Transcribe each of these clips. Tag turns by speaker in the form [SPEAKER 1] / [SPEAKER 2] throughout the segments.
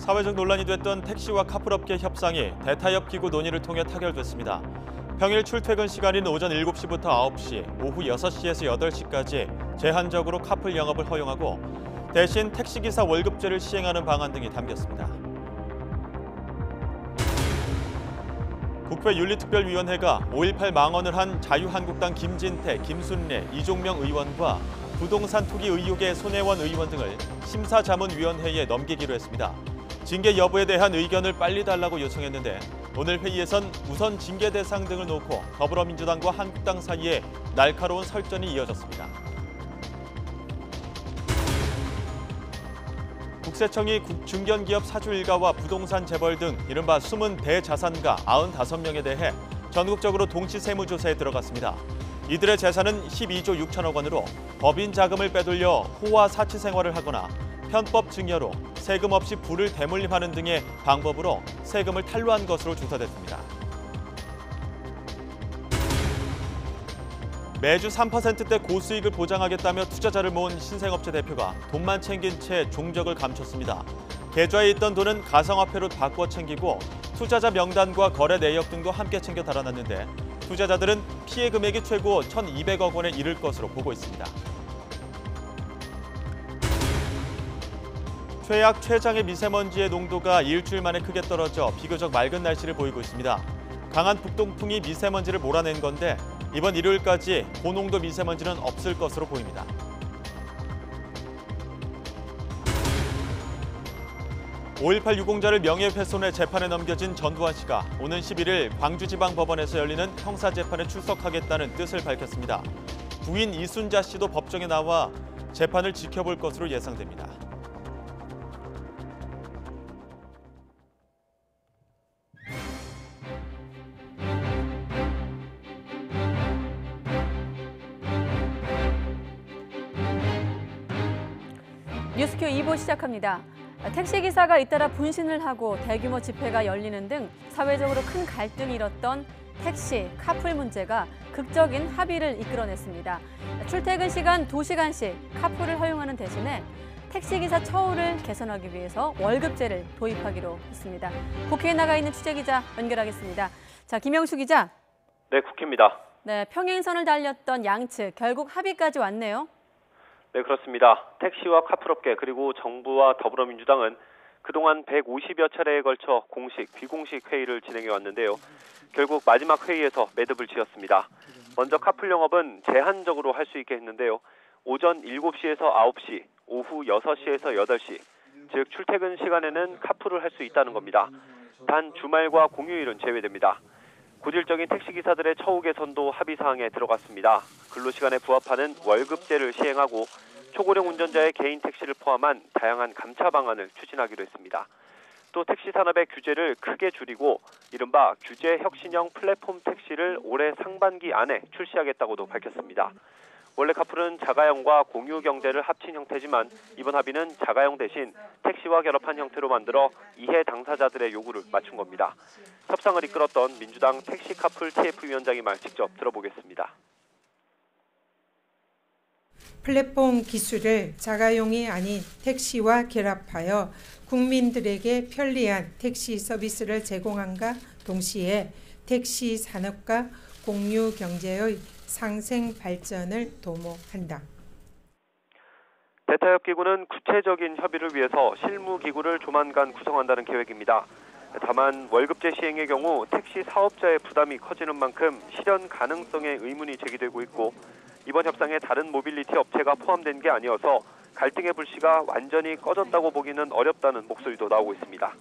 [SPEAKER 1] 사회적 논란이 됐던 택시와 카풀업계 협상이 대타협 기구 논의를 통해 타결됐습니다. 평일 출퇴근 시간인 오전 7시부터 9시, 오후 6시에서 8시까지 제한적으로 카풀 영업을 허용하고 대신 택시기사 월급제를 시행하는 방안 등이 담겼습니다. 국회윤리특별위원회가 5.18 망언을 한 자유한국당 김진태, 김순례, 이종명 의원과 부동산 투기 의혹의 손혜원 의원 등을 심사자문위원회에 넘기기로 했습니다. 징계 여부에 대한 의견을 빨리 달라고 요청했는데 오늘 회의에선 우선 징계 대상 등을 놓고 더불어민주당과 한국당 사이에 날카로운 설전이 이어졌습니다. 국세청이 중견기업 사주 일가와 부동산 재벌 등 이른바 숨은 대자산가 95명에 대해 전국적으로 동시 세무조사에 들어갔습니다. 이들의 재산은 12조 6천억 원으로 법인 자금을 빼돌려 호화 사치 생활을 하거나 편법 증여로 세금 없이 부를 대물림하는 등의 방법으로 세금을 탈루한 것으로 조사됐습니다. 매주 3%대 고수익을 보장하겠다며 투자자를 모은 신생업체 대표가 돈만 챙긴 채 종적을 감췄습니다. 계좌에 있던 돈은 가상화폐로 바꿔 챙기고 투자자 명단과 거래 내역 등도 함께 챙겨 달아났는데 투자자들은 피해 금액이 최고 1,200억 원에 이를 것으로 보고 있습니다. 최악 최장의 미세먼지의 농도가 일주일 만에 크게 떨어져 비교적 맑은 날씨를 보이고 있습니다. 강한 북동풍이 미세먼지를 몰아낸 건데 이번 일요일까지 고농도 미세먼지는 없을 것으로 보입니다. (5.18) 유공자를 명예훼손의 재판에 넘겨진 전두환 씨가 오는 11일 광주지방법원에서 열리는 형사재판에 출석하겠다는 뜻을 밝혔습니다. 부인 이순자 씨도 법정에 나와 재판을 지켜볼 것으로 예상됩니다.
[SPEAKER 2] 뉴스큐 2부 시작합니다. 택시기사가 잇따라 분신을 하고 대규모 집회가 열리는 등 사회적으로 큰 갈등이 일었던 택시, 카풀 문제가 극적인 합의를 이끌어냈습니다. 출퇴근 시간 2시간씩 카풀을 허용하는 대신에 택시기사 처우를 개선하기 위해서 월급제를 도입하기로 했습니다. 국회에 나가 있는 취재기자 연결하겠습니다. 자, 김영수 기자.
[SPEAKER 3] 네, 국회입니다.
[SPEAKER 2] 네, 평행선을 달렸던 양측 결국 합의까지 왔네요.
[SPEAKER 3] 네, 그렇습니다. 택시와 카풀업계 그리고 정부와 더불어민주당은 그동안 150여 차례에 걸쳐 공식, 비공식 회의를 진행해 왔는데요. 결국 마지막 회의에서 매듭을 지었습니다. 먼저 카풀 영업은 제한적으로 할 수 있게 했는데요. 오전 7시에서 9시, 오후 6시에서 8시, 즉 출퇴근 시간에는 카풀을 할 수 있다는 겁니다. 단 주말과 공휴일은 제외됩니다. 고질적인 택시기사들의 처우 개선도 합의 사항에 들어갔습니다. 근로시간에 부합하는 월급제를 시행하고 초고령 운전자의 개인 택시를 포함한 다양한 감차 방안을 추진하기로 했습니다. 또 택시 산업의 규제를 크게 줄이고 이른바 규제 혁신형 플랫폼 택시를 올해 상반기 안에 출시하겠다고도 밝혔습니다. 원래 카풀은 자가용과 공유 경제를 합친 형태지만 이번 합의는 자가용 대신 택시와 결합한 형태로 만들어 이해 당사자들의 요구를 맞춘 겁니다. 협상을 이끌었던 민주당 택시 카풀 TF위원장의 말 직접 들어보겠습니다.
[SPEAKER 4] 플랫폼 기술을 자가용이 아닌 택시와 결합하여 국민들에게 편리한 택시 서비스를 제공함과 동시에 택시 산업과 공유 경제의 상생 발전을 도모한다.
[SPEAKER 3] 대타협기구는 구체적인 협의를 위해서 실무기구를 조만간 구성한다는 계획입니다. 다만 월급제 시행의 경우 택시 사업자의 부담이 커지는 만큼 실현 가능성에 의문이 제기되고 있고 이번 협상에 다른 모빌리티 업체가 포함된 게 아니어서 갈등의 불씨가 완전히 꺼졌다고 보기는 어렵다는 목소리도 나오고 있습니다.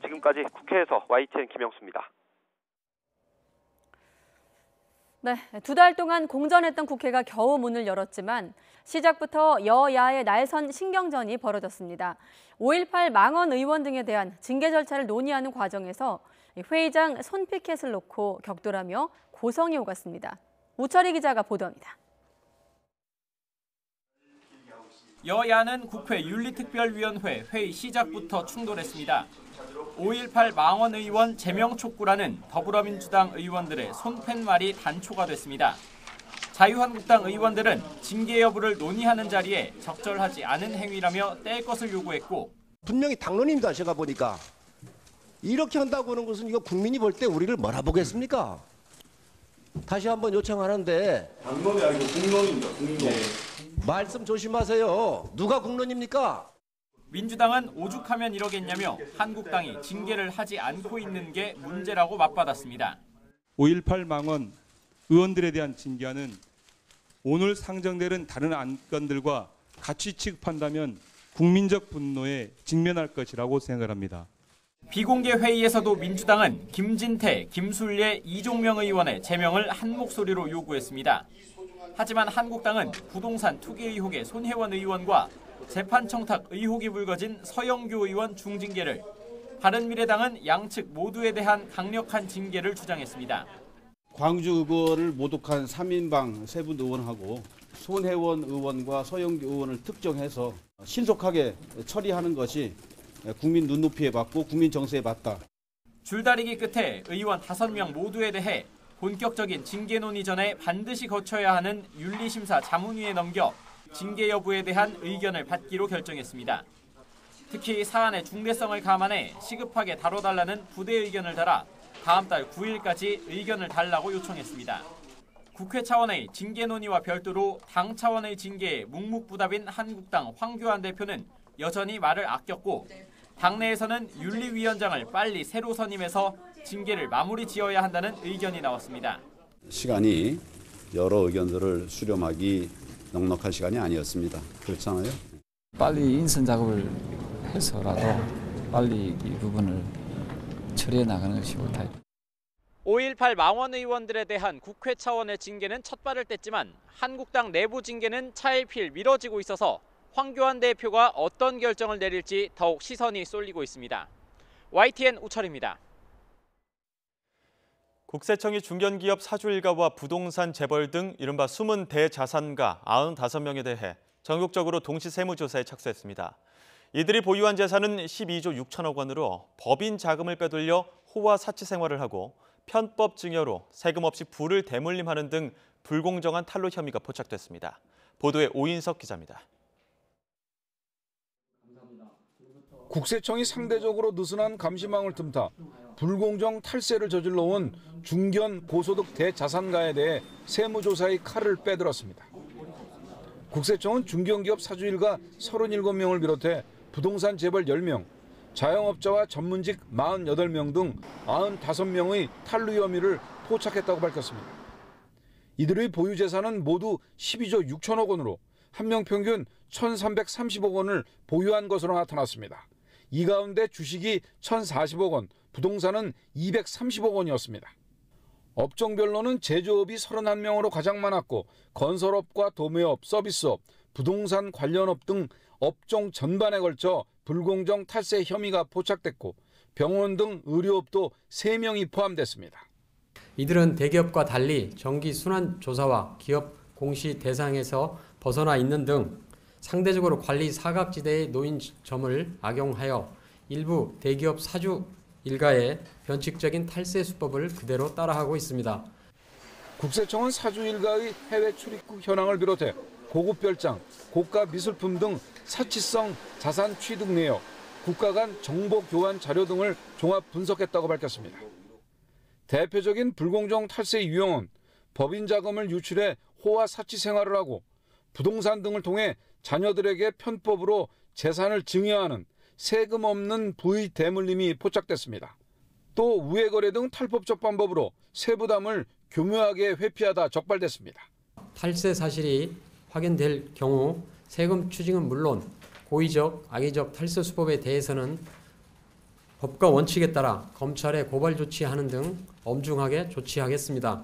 [SPEAKER 3] 지금까지 국회에서 YTN 김영수입니다.
[SPEAKER 2] 네, 2달 동안 공전했던 국회가 겨우 문을 열었지만 시작부터 여야의 날선 신경전이 벌어졌습니다. 5.18 망언 의원 등에 대한 징계 절차를 논의하는 과정에서 회의장 손피켓을 놓고 격돌하며 고성이 오갔습니다. 우철희 기자가 보도합니다.
[SPEAKER 5] 여야는 국회 윤리특별위원회 회의 시작부터 충돌했습니다. 5.18 망언 의원 제명 촉구라는 더불어민주당 의원들의 손팻말이 단초가 됐습니다. 자유한국당 의원들은 징계 여부를 논의하는 자리에 적절하지 않은 행위라며 뗄 것을 요구했고
[SPEAKER 6] 분명히 당론입니다. 제가 보니까. 이렇게 한다고 하는 것은 이거 국민이 볼 때 우리를 뭐라 보겠습니까? 다시 한번 요청하는데.
[SPEAKER 7] 당론이 아니고 국론입니다. 국론.
[SPEAKER 6] 말씀 조심하세요. 누가 국론입니까?
[SPEAKER 5] 민주당은 오죽하면 이러겠냐며 한국당이 징계를 하지 않고 있는 게 문제라고 맞받았습니다.
[SPEAKER 8] 5.18 망원 의원들에 대한 징계는 오늘 상정되는 다른 안건들과 같이 취급한다면 국민적 분노에 직면할 것이라고 생각합니다.
[SPEAKER 5] 비공개 회의에서도 민주당은 김진태, 김술래, 이종명 의원의 제명을 한 목소리로 요구했습니다. 하지만 한국당은 부동산 투기 의혹의 손혜원 의원과 재판 청탁 의혹이 불거진 서영교 의원 중징계를, 바른미래당은 양측 모두에 대한 강력한 징계를 주장했습니다.
[SPEAKER 7] 광주 의거를 모독한 3인방 세 분 의원하고 손혜원 의원과 서영교 의원을 특정해서 신속하게 처리하는 것이 국민 눈높이에 맞고 국민 정서에 맞다.
[SPEAKER 5] 줄다리기 끝에 의원 5명 모두에 대해 본격적인 징계 논의 전에 반드시 거쳐야 하는 윤리심사 자문위에 넘겨 징계 여부에 대한 의견을 받기로 결정했습니다. 특히 사안의 중대성을 감안해 시급하게 다뤄달라는 부대 의견을 달아 다음 달 9일까지 의견을 달라고 요청했습니다. 국회 차원의 징계 논의와 별도로 당 차원의 징계에 묵묵부답인 한국당 황교안 대표는 여전히 말을 아꼈고, 당내에서는 윤리위원장을 빨리 새로 선임해서 징계를 마무리 지어야 한다는 의견이 나왔습니다.
[SPEAKER 9] 시간이 여러 의견들을 수렴하기 넉넉한 시간이 아니었습니다. 그렇잖아요.
[SPEAKER 10] 빨리 인선 작업을 해서라도 빨리 이 부분을 처리해 나가는 것이 옳다.
[SPEAKER 5] 5.18 망원 의원들에 대한 국회 차원의 징계는 첫 발을 뗐지만 한국당 내부 징계는 차일피일 미뤄지고 있어서 황교안 대표가 어떤 결정을 내릴지 더욱 시선이 쏠리고 있습니다. YTN 우철입니다.
[SPEAKER 1] 국세청이 중견기업 사주 일가와 부동산 재벌 등 이른바 숨은 대자산가 95명에 대해 전국적으로 동시 세무조사에 착수했습니다. 이들이 보유한 재산은 12조 6천억 원으로 법인 자금을 빼돌려 호화 사치 생활을 하고 편법 증여로 세금 없이 부를 대물림하는 등 불공정한 탈루 혐의가 포착됐습니다. 보도에 오인석 기자입니다.
[SPEAKER 11] 국세청이 상대적으로 느슨한 감시망을 틈타 불공정 탈세를 저질러온 중견 고소득 대자산가에 대해 세무조사의 칼을 빼들었습니다. 국세청은 중견기업 사주일가 37명을 비롯해 부동산 재벌 10명, 자영업자와 전문직 48명 등 95명의 탈루 혐의를 포착했다고 밝혔습니다. 이들의 보유 재산은 모두 12조 6천억 원으로 한 명 평균 1,330억 원을 보유한 것으로 나타났습니다. 이 가운데 주식이 1,040억 원, 부동산은 230억 원이었습니다. 업종별로는 제조업이 31명으로 가장 많았고 건설업과 도매업, 서비스업, 부동산 관련업 등 업종 전반에 걸쳐 불공정 탈세 혐의가 포착됐고 병원 등 의료업도 3명이 포함됐습니다.
[SPEAKER 12] 이들은 대기업과 달리 정기 순환 조사와 기업 공시 대상에서 벗어나 있는 등 상대적으로 관리 사각지대에 놓인 점을 악용하여 일부 대기업 사주 일가의 변칙적인 탈세 수법을 그대로 따라하고 있습니다.
[SPEAKER 11] 국세청은 사주 일가의 해외 출입국 현황을 비롯해 고급 별장, 고가 미술품 등 사치성 자산 취득 내역, 국가 간 정보 교환 자료 등을 종합 분석했다고 밝혔습니다. 대표적인 불공정 탈세 유형은 법인 자금을 유출해 호화 사치 생활을 하고 부동산 등을 통해 자녀들에게 편법으로 재산을 증여하는 세금 없는 부의 대물림이 포착됐습니다. 또 우회거래 등 탈법적 방법으로 세부담을 교묘하게 회피하다 적발됐습니다.
[SPEAKER 12] 탈세 사실이 확인될 경우 세금 추징은 물론 고의적, 악의적 탈세 수법에 대해서는 법과 원칙에 따라 검찰에 고발 조치하는 등 엄중하게 조치하겠습니다.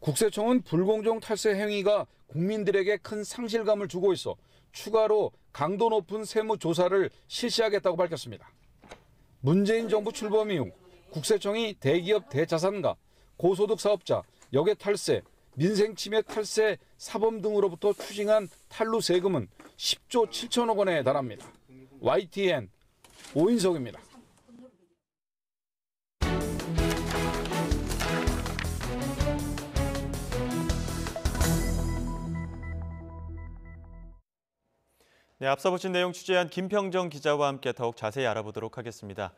[SPEAKER 11] 국세청은 불공정 탈세 행위가 국민들에게 큰 상실감을 주고 있어 추가로 강도 높은 세무 조사를 실시하겠다고 밝혔습니다. 문재인 정부 출범 이후 국세청이 대기업 대자산가, 고소득 사업자, 역외 탈세, 민생 침해 탈세 사범 등으로부터 추징한 탈루 세금은 10조 7천억 원에 달합니다. YTN 오인석입니다.
[SPEAKER 1] 네, 앞서 보신 내용 취재한 김평정 기자와 함께 더욱 자세히 알아보도록 하겠습니다.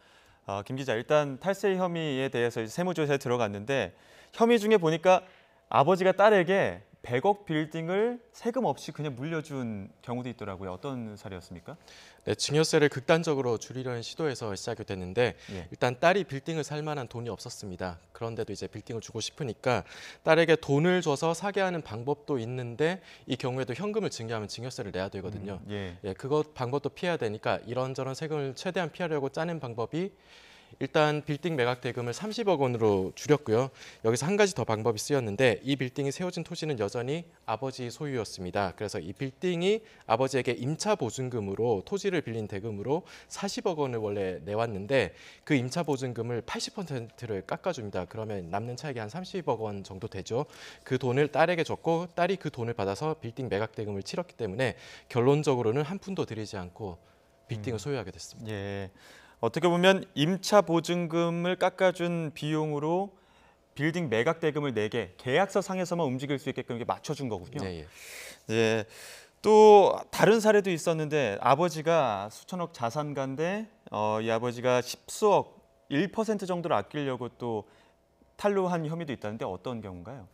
[SPEAKER 1] 김 기자, 일단 탈세 혐의에 대해서 세무조사에 들어갔는데 혐의 중에 보니까 아버지가 딸에게 100억 빌딩을 세금 없이 그냥 물려준 경우도 있더라고요. 어떤 사례였습니까?
[SPEAKER 13] 네, 증여세를 극단적으로 줄이려는 시도에서 시작이 됐는데 일단 딸이 빌딩을 살 만한 돈이 없었습니다. 그런데도 이제 빌딩을 주고 싶으니까 딸에게 돈을 줘서 사게 하는 방법도 있는데 이 경우에도 현금을 증여하면 증여세를 내야 되거든요. 그거 방법도 피해야 되니까 이런저런 세금을 최대한 피하려고 짜낸 방법이 일단 빌딩 매각 대금을 30억 원으로 줄였고요. 여기서 한 가지 더 방법이 쓰였는데 이 빌딩이 세워진 토지는 여전히 아버지 소유였습니다. 그래서 이 빌딩이 아버지에게 임차 보증금으로 토지를 빌린 대금으로 40억 원을 원래 내왔는데 그 임차 보증금을 80%를 깎아줍니다. 그러면 남는 차익이 한 30억 원 정도 되죠. 그 돈을 딸에게 줬고 딸이 그 돈을 받아서 빌딩 매각 대금을 치렀기 때문에 결론적으로는 한 푼도 들이지 않고 빌딩을 소유하게 됐습니다.
[SPEAKER 1] 어떻게 보면 임차 보증금을 깎아준 비용으로 빌딩 매각 대금을 내게 계약서 상에서만 움직일 수 있게끔 이렇게 맞춰준 거군요. 또 다른 사례도 있었는데 아버지가 수천억 자산가인데 이 아버지가 십수억 1% 정도를 아끼려고 또 탈루한 혐의도 있다는데 어떤 경우인가요?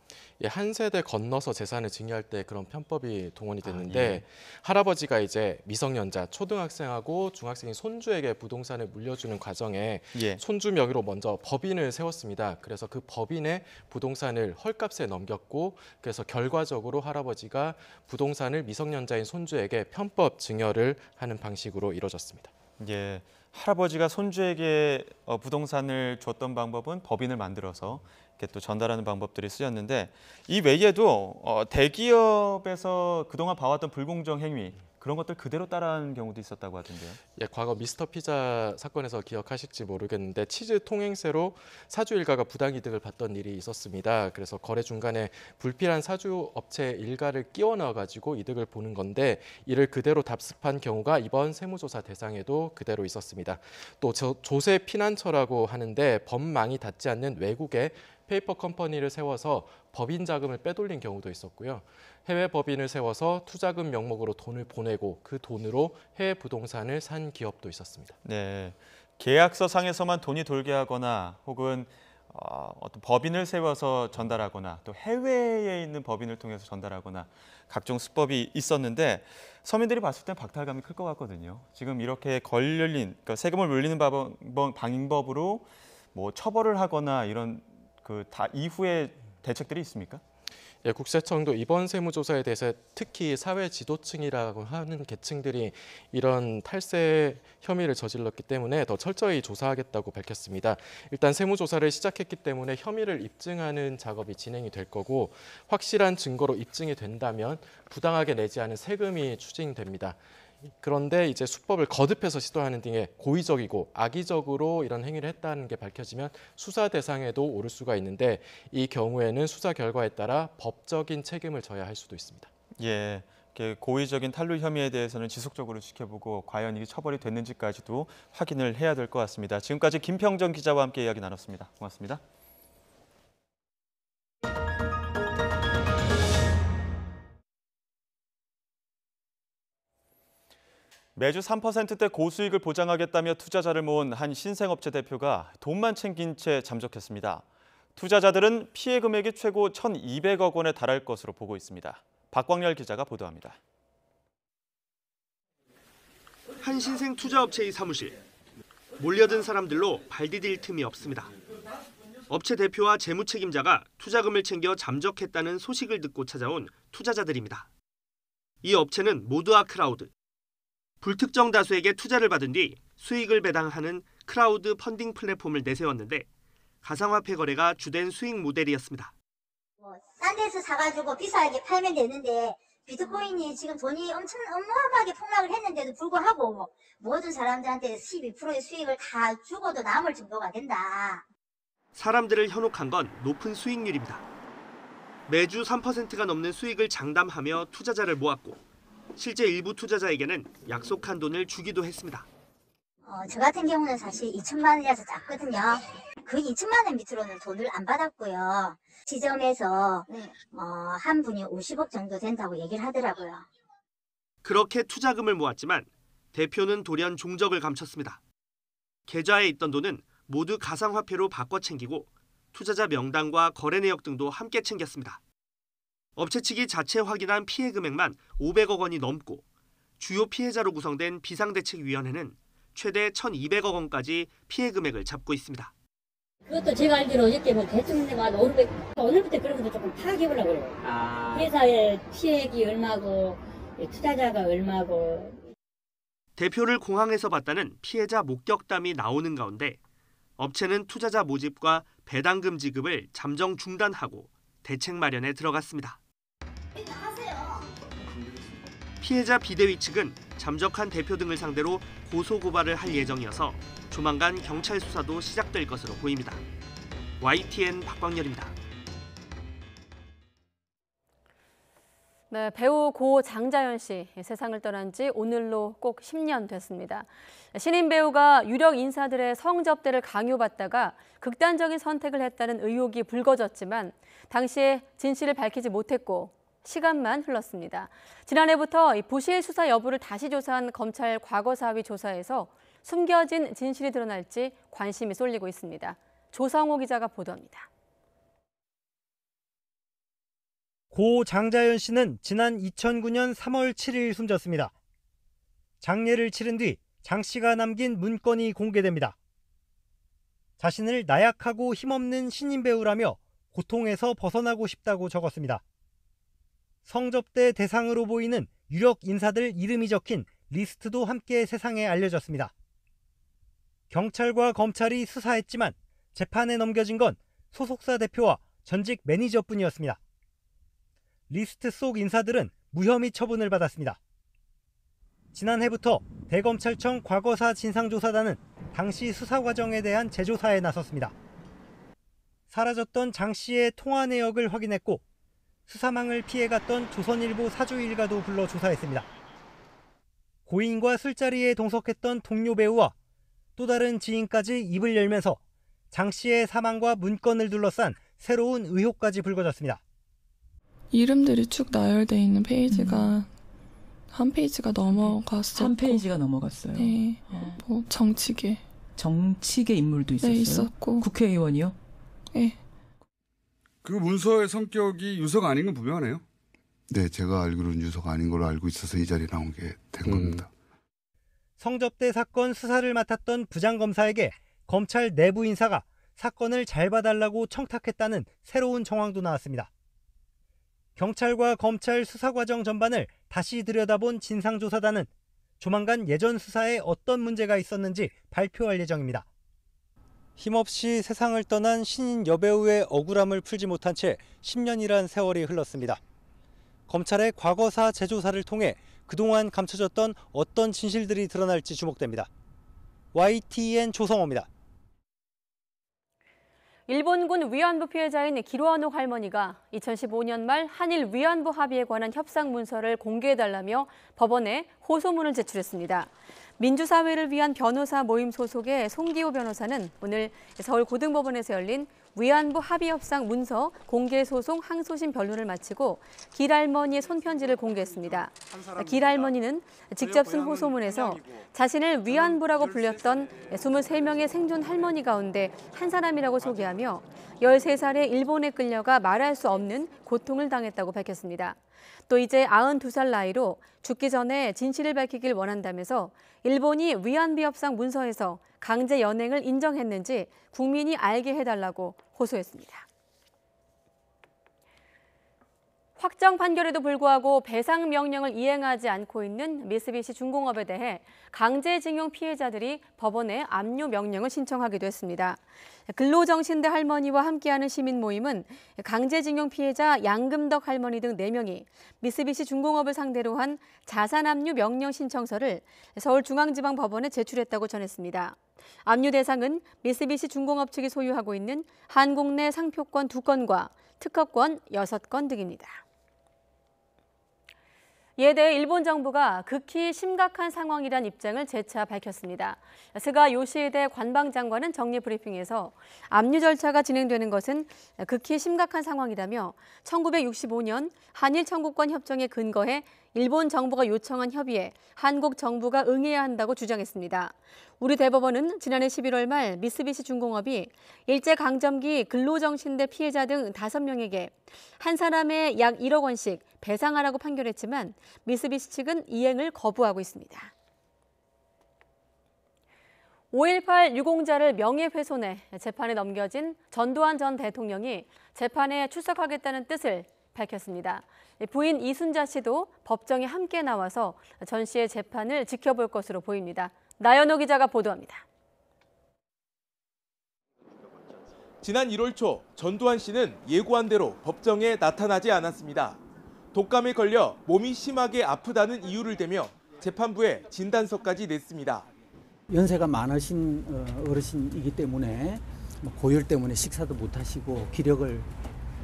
[SPEAKER 13] 한 세대 건너서 재산을 증여할 때 그런 편법이 동원이 됐는데 할아버지가 이제 미성년자 초등학생하고 중학생인 손주에게 부동산을 물려주는 과정에 손주 명의로 먼저 법인을 세웠습니다. 그래서 그 법인의 부동산을 헐값에 넘겼고 그래서 결과적으로 할아버지가 부동산을 미성년자인 손주에게 편법 증여를 하는 방식으로 이루어졌습니다.
[SPEAKER 1] 할아버지가 손주에게 부동산을 줬던 방법은 법인을 만들어서 이렇게 또 전달하는 방법들이 쓰였는데 이 외에도 대기업에서 그동안 봐왔던 불공정 행위 그런 것들 그대로 따라하는 경우도 있었다고 하던데요.
[SPEAKER 13] 과거 미스터 피자 사건에서 기억하실지 모르겠는데 치즈 통행세로 사주 일가가 부당이득을 봤던 일이 있었습니다. 그래서 거래 중간에 불필요한 사주 업체 일가를 끼워 넣어가지고 이득을 보는 건데 이를 그대로 답습한 경우가 이번 세무조사 대상에도 그대로 있었습니다. 또 조세 피난처라고 하는데 법망이 닿지 않는 외국의 페이퍼 컴퍼니를 세워서 법인 자금을 빼돌린 경우도 있었고요. 해외 법인을 세워서 투자금 명목으로 돈을 보내고 그 돈으로 해외 부동산을 산 기업도 있었습니다.
[SPEAKER 1] 계약서 상에서만 돈이 돌게 하거나 혹은 어떤 법인을 세워서 전달하거나 또 해외에 있는 법인을 통해서 전달하거나 각종 수법이 있었는데 서민들이 봤을 때 박탈감이 클 것 같거든요. 지금 이렇게 걸린 그러니까 세금을 물리는 방법으로 뭐 처벌을 하거나 이런 다 이후에 대책들이 있습니까?
[SPEAKER 13] 국세청도 이번 세무조사에 대해서 특히 사회 지도층이라고 하는 계층들이 이런 탈세 혐의를 저질렀기 때문에 더 철저히 조사하겠다고 밝혔습니다. 일단 세무조사를 시작했기 때문에 혐의를 입증하는 작업이 진행이 될 거고 확실한 증거로 입증이 된다면 부당하게 내지 않은 세금이 추징됩니다. 그런데 이제 수법을 거듭해서 시도하는 등의 고의적이고 악의적으로 이런 행위를 했다는 게 밝혀지면 수사 대상에도 오를 수가 있는데 이 경우에는 수사 결과에 따라 법적인 책임을 져야 할 수도 있습니다.
[SPEAKER 1] 고의적인 탈루 혐의에 대해서는 지속적으로 지켜보고 과연 이게 처벌이 됐는지까지도 확인을 해야 될 것 같습니다. 지금까지 김평정 기자와 함께 이야기 나눴습니다. 고맙습니다. 매주 3%대 고수익을 보장하겠다며 투자자를 모은 한 신생업체 대표가 돈만 챙긴 채 잠적했습니다. 투자자들은 피해 금액이 최고 1,200억 원에 달할 것으로 보고 있습니다. 박광열 기자가 보도합니다.
[SPEAKER 14] 한 신생 투자업체의 사무실. 몰려든 사람들로 발 디딜 틈이 없습니다. 업체 대표와 재무 책임자가 투자금을 챙겨 잠적했다는 소식을 듣고 찾아온 투자자들입니다. 이 업체는 모두아 크라우드. 불특정 다수에게 투자를 받은 뒤 수익을 배당하는 크라우드 펀딩 플랫폼을 내세웠는데 가상화폐 거래가 주된 수익 모델이었습니다.
[SPEAKER 15] 싼 데서 사가지고 비싸게 팔면 되는데 비트코인이 지금 돈이 엄청 어마어마하게 폭락을 했는데도 불구하고 모든 사람들한테 12%의 수익을 다 주고도 남을 정도가 된다.
[SPEAKER 14] 사람들을 현혹한 건 높은 수익률입니다. 매주 3%가 넘는 수익을 장담하며 투자자를 모았고 실제 일부 투자자에게는 약속한 돈을 주기도 했습니다.
[SPEAKER 15] 저 같은 경우는 사실 2천만 원이라서 작거든요. 그 2천만 원 밑으로는 돈을 안 받았고요. 지점에서 한 분이 50억 정도 된다고 얘기를 하더라고요.
[SPEAKER 14] 그렇게 투자금을 모았지만 대표는 돌연 종적을 감췄습니다. 계좌에 있던 돈은 모두 가상화폐로 바꿔 챙기고 투자자 명단과 거래 내역 등도 함께 챙겼습니다. 업체 측이 자체 확인한 피해 금액만 500억 원이 넘고 주요 피해자로 구성된 비상대책위원회는 최대 1,200억 원까지 피해 금액을 잡고 있습니다.
[SPEAKER 16] 그것도 제가 알기로 어저께 뭐 대충 내가 오늘부터 그런 것도 조금 파악해보려고 그래요. 회사의 피해액이 얼마고 투자자가 얼마고.
[SPEAKER 14] 대표를 공항에서 봤다는 피해자 목격담이 나오는 가운데 업체는 투자자 모집과 배당금 지급을 잠정 중단하고 대책 마련에 들어갔습니다. 피해자 비대위 측은 잠적한 대표 등을 상대로 고소고발을 할 예정이어서 조만간 경찰 수사도 시작될 것으로 보입니다. YTN 박광렬입니다.
[SPEAKER 2] 네, 배우 고 장자연 씨 세상을 떠난 지 오늘로 꼭 10년 됐습니다. 신인 배우가 유력 인사들의 성접대를 강요받다가 극단적인 선택을 했다는 의혹이 불거졌지만 당시에 진실을 밝히지 못했고 시간만 흘렀습니다. 지난해부터 부실 수사 여부를 다시 조사한 검찰 과거사위 조사에서 숨겨진 진실이 드러날지 관심이 쏠리고 있습니다. 조성호 기자가 보도합니다.
[SPEAKER 17] 고 장자연 씨는 지난 2009년 3월 7일 숨졌습니다. 장례를 치른 뒤 장 씨가 남긴 문건이 공개됩니다. 자신을 나약하고 힘없는 신인 배우라며 고통에서 벗어나고 싶다고 적었습니다. 성접대 대상으로 보이는 유력 인사들 이름이 적힌 리스트도 함께 세상에 알려졌습니다. 경찰과 검찰이 수사했지만 재판에 넘겨진 건 소속사 대표와 전직 매니저뿐이었습니다. 리스트 속 인사들은 무혐의 처분을 받았습니다. 지난해부터 대검찰청 과거사 진상조사단은 당시 수사 과정에 대한 재조사에 나섰습니다. 사라졌던 장 씨의 통화 내역을 확인했고 수사망을 피해갔던 조선일보 사주 일가도 불러 조사했습니다. 고인과 술자리에 동석했던 동료 배우와 또 다른 지인까지 입을 열면서 장 씨의 사망과 문건을 둘러싼 새로운 의혹까지 불거졌습니다.
[SPEAKER 18] 이름들이 쭉 나열되어 있는 페이지가 한 페이지가 넘어갔었고.
[SPEAKER 19] 한 페이지가 넘어갔어요.
[SPEAKER 18] 네. 뭐 정치계
[SPEAKER 19] 인물도 있었어요.
[SPEAKER 18] 네, 있었고.
[SPEAKER 19] 국회의원이요?
[SPEAKER 18] 네.
[SPEAKER 20] 그 문서의 성격이 유서가 아닌 건 분명하네요.
[SPEAKER 21] 네, 제가 알기로는 유서가 아닌 걸로 알고 있어서 이 자리에 나온 게 된 겁니다.
[SPEAKER 17] 성접대 사건 수사를 맡았던 부장검사에게 검찰 내부 인사가 사건을 잘 봐달라고 청탁했다는 새로운 정황도 나왔습니다. 경찰과 검찰 수사 과정 전반을 다시 들여다본 진상조사단은 조만간 예전 수사에 어떤 문제가 있었는지 발표할 예정입니다. 힘없이 세상을 떠난 신인 여배우의 억울함을 풀지 못한 채 10년이란 세월이 흘렀습니다. 검찰의 과거사 재조사를 통해 그동안 감춰졌던 어떤 진실들이 드러날지 주목됩니다. YTN 조성호입니다.
[SPEAKER 2] 일본군 위안부 피해자인 기로아노 할머니가 2015년 말 한일 위안부 합의에 관한 협상 문서를 공개해달라며 법원에 호소문을 제출했습니다. 민주사회를 위한 변호사 모임 소속의 송기호 변호사는 오늘 서울고등법원에서 열린 위안부 합의 협상 문서 공개 소송 항소심 변론을 마치고 길 할머니의 손편지를 공개했습니다. 길 할머니는 직접 쓴 호소문에서 자신을 위안부라고 불렸던 23명의 생존 할머니 가운데 한 사람이라고 소개하며 13살에 일본에 끌려가 말할 수 없는 고통을 당했다고 밝혔습니다. 또 이제 92살 나이로 죽기 전에 진실을 밝히길 원한다면서 일본이 위안부 협상 문서에서 강제 연행을 인정했는지 국민이 알게 해달라고 호소했습니다. 확정 판결에도 불구하고 배상 명령을 이행하지 않고 있는 미쓰비시 중공업에 대해 강제징용 피해자들이 법원에 압류 명령을 신청하기도 했습니다. 근로정신대 할머니와 함께하는 시민 모임은 강제징용 피해자 양금덕 할머니 등 4명이 미쓰비시 중공업을 상대로 한 자산압류 명령 신청서를 서울중앙지방법원에 제출했다고 전했습니다. 압류 대상은 미쓰비시 중공업 측이 소유하고 있는 한국 내 상표권 2건과 특허권 6건 등입니다. 이에 대해 일본 정부가 극히 심각한 상황이란 입장을 재차 밝혔습니다. 스가 요시히데 관방장관은 정례 브리핑에서 압류 절차가 진행되는 것은 극히 심각한 상황이라며 1965년 한일 청구권 협정에 근거해 일본 정부가 요청한 협의에 한국 정부가 응해야 한다고 주장했습니다. 우리 대법원은 지난해 11월 말 미쓰비시 중공업이 일제강점기 근로정신대 피해자 등 5명에게 한 사람에 약 1억 원씩 배상하라고 판결했지만 미쓰비시 측은 이행을 거부하고 있습니다. 5.18 유공자를 명예훼손해 재판에 넘겨진 전두환 전 대통령이 재판에 출석하겠다는 뜻을 밝혔습니다. 부인 이순자 씨도 법정에 함께 나와서 전 씨의 재판을 지켜볼 것으로 보입니다. 나연호 기자가 보도합니다.
[SPEAKER 4] 지난 1월 초 전두환 씨는 예고한 대로 법정에 나타나지 않았습니다. 독감에 걸려 몸이 심하게 아프다는 이유를 대며 재판부에 진단서까지 냈습니다.
[SPEAKER 22] 연세가 많으신 어르신이기 때문에 고열 때문에 식사도 못하시고 기력을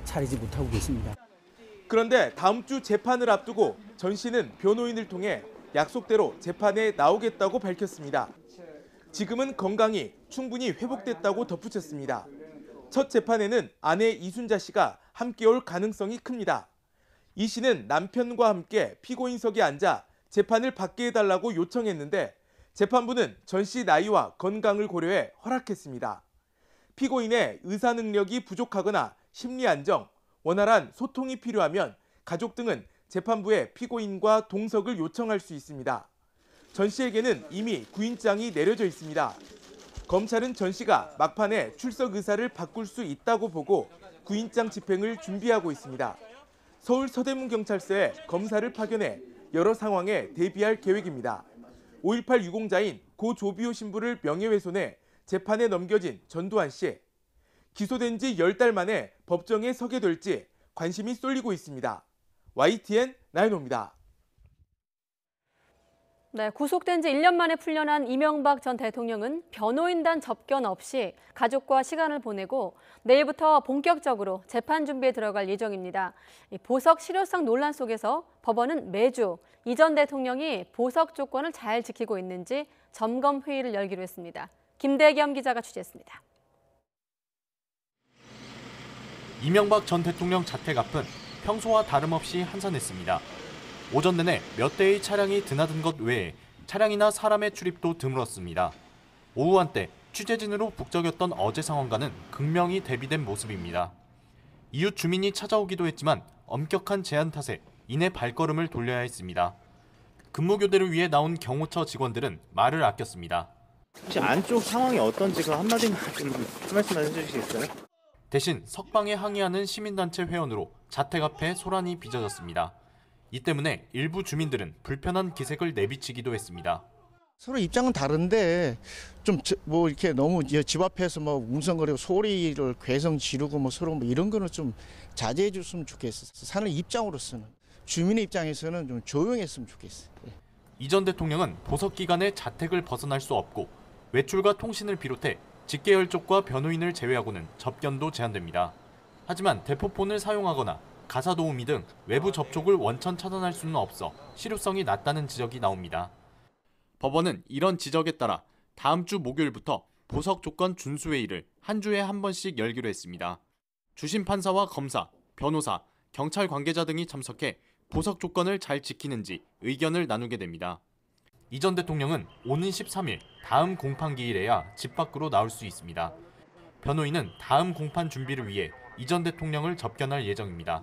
[SPEAKER 22] 차리지 못하고 계십니다.
[SPEAKER 4] 그런데 다음 주 재판을 앞두고 전 씨는 변호인을 통해 약속대로 재판에 나오겠다고 밝혔습니다. 지금은 건강이 충분히 회복됐다고 덧붙였습니다. 첫 재판에는 아내 이순자 씨가 함께 올 가능성이 큽니다. 이 씨는 남편과 함께 피고인석에 앉아 재판을 받게 해달라고 요청했는데 재판부는 전 씨 나이와 건강을 고려해 허락했습니다. 피고인의 의사 능력이 부족하거나 심리 안정, 원활한 소통이 필요하면 가족 등은 재판부에 피고인과 동석을 요청할 수 있습니다. 전 씨에게는 이미 구인장이 내려져 있습니다. 검찰은 전 씨가 막판에 출석 의사를 바꿀 수 있다고 보고 구인장 집행을 준비하고 있습니다. 서울 서대문경찰서에 검사를 파견해 여러 상황에 대비할 계획입니다. 5.18 유공자인 고 조비오 신부를 명예훼손해 재판에 넘겨진 전두환 씨. 기소된 지 10달 만에 법정에 서게 될지 관심이 쏠리고 있습니다. YTN 나연호입니다.
[SPEAKER 2] 네, 구속된 지 1년 만에 풀려난 이명박 전 대통령은 변호인단 접견 없이 가족과 시간을 보내고 내일부터 본격적으로 재판 준비에 들어갈 예정입니다. 보석 실효성 논란 속에서 법원은 매주 이 전 대통령이 보석 조건을 잘 지키고 있는지 점검 회의를 열기로 했습니다. 김대겸 기자가 취재했습니다.
[SPEAKER 23] 이명박 전 대통령 자택 앞은 평소와 다름없이 한산했습니다. 오전 내내 몇 대의 차량이 드나든 것 외에 차량이나 사람의 출입도 드물었습니다. 오후 한때 취재진으로 북적였던 어제 상황과는 극명히 대비된 모습입니다. 이웃 주민이 찾아오기도 했지만 엄격한 제한 탓에 이내 발걸음을 돌려야 했습니다. 근무교대를 위해 나온 경호처 직원들은 말을 아꼈습니다.
[SPEAKER 24] 혹시 안쪽 상황이 어떤지 그 한마디만 좀 말씀만 해주시겠어요?
[SPEAKER 23] 대신 석방에 항의하는 시민단체 회원으로 자택 앞에 소란이 빚어졌습니다. 이 때문에 일부 주민들은 불편한 기색을 내비치기도 했습니다.
[SPEAKER 25] 서로 입장은 다른데 좀 뭐 이렇게 너무 집 앞에서 뭐 웅성거리고 소리를 괴성 지르고 뭐 서로 뭐 이런 거는 좀 자제해 줬으면 좋겠어. 사는 입장으로서는 주민의 입장에서는 좀 조용했으면 좋겠어.
[SPEAKER 23] 이 전 대통령은 보석 기간에 자택을 벗어날 수 없고 외출과 통신을 비롯해 직계열 쪽과 변호인을 제외하고는 접견도 제한됩니다. 하지만 대포폰을 사용하거나 가사 도우미 등 외부 접촉을 원천 차단할 수는 없어 실효성이 낮다는 지적이 나옵니다. 법원은 이런 지적에 따라 다음 주 목요일부터 보석 조건 준수회의를 한 주에 한 번씩 열기로 했습니다. 주심 판사와 검사, 변호사, 경찰 관계자 등이 참석해 보석 조건을 잘 지키는지 의견을 나누게 됩니다. 이 전 대통령은 오는 13일 다음 공판기일에야 집 밖으로 나올 수 있습니다. 변호인은 다음 공판 준비를 위해 이 전 대통령을 접견할 예정입니다.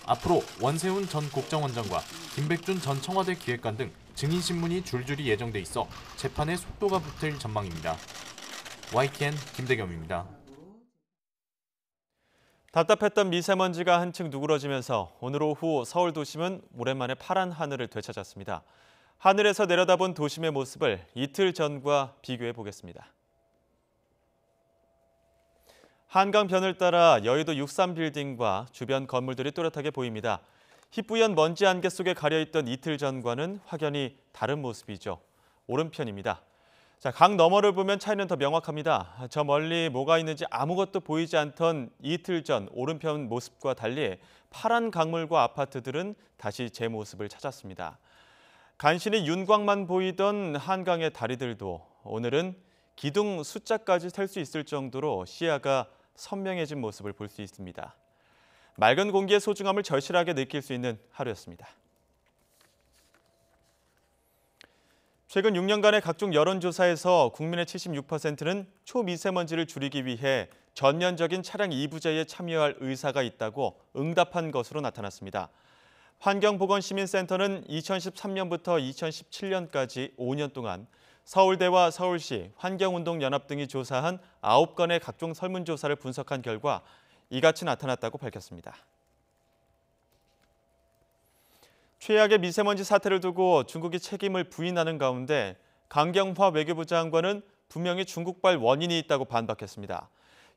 [SPEAKER 23] 앞으로 원세훈 전 국정원장과 김백준 전 청와대 기획관 등 증인신문이 줄줄이 예정돼 있어 재판에 속도가 붙을 전망입니다. YTN 김대겸입니다.
[SPEAKER 1] 답답했던 미세먼지가 한층 누그러지면서 오늘 오후 서울 도심은 오랜만에 파란 하늘을 되찾았습니다. 하늘에서 내려다본 도심의 모습을 이틀 전과 비교해 보겠습니다. 한강변을 따라 여의도 63빌딩과 주변 건물들이 또렷하게 보입니다. 희뿌연 먼지 안개 속에 가려있던 이틀 전과는 확연히 다른 모습이죠. 오른편입니다. 자, 강 너머를 보면 차이는 더 명확합니다. 저 멀리 뭐가 있는지 아무것도 보이지 않던 이틀 전 오른편 모습과 달리 파란 강물과 아파트들은 다시 제 모습을 찾았습니다. 간신히 윤곽만 보이던 한강의 다리들도 오늘은 기둥 숫자까지 셀 수 있을 정도로 시야가 선명해진 모습을 볼 수 있습니다. 맑은 공기의 소중함을 절실하게 느낄 수 있는 하루였습니다. 최근 6년간의 각종 여론조사에서 국민의 76%는 초미세먼지를 줄이기 위해 전면적인 차량 이부제에 참여할 의사가 있다고 응답한 것으로 나타났습니다. 환경보건시민센터는 2013년부터 2017년까지 5년 동안 서울대와 서울시, 환경운동연합 등이 조사한 9건의 각종 설문조사를 분석한 결과 이같이 나타났다고 밝혔습니다. 최악의 미세먼지 사태를 두고 중국이 책임을 부인하는 가운데 강경화 외교부 장관은 분명히 중국발 원인이 있다고 반박했습니다.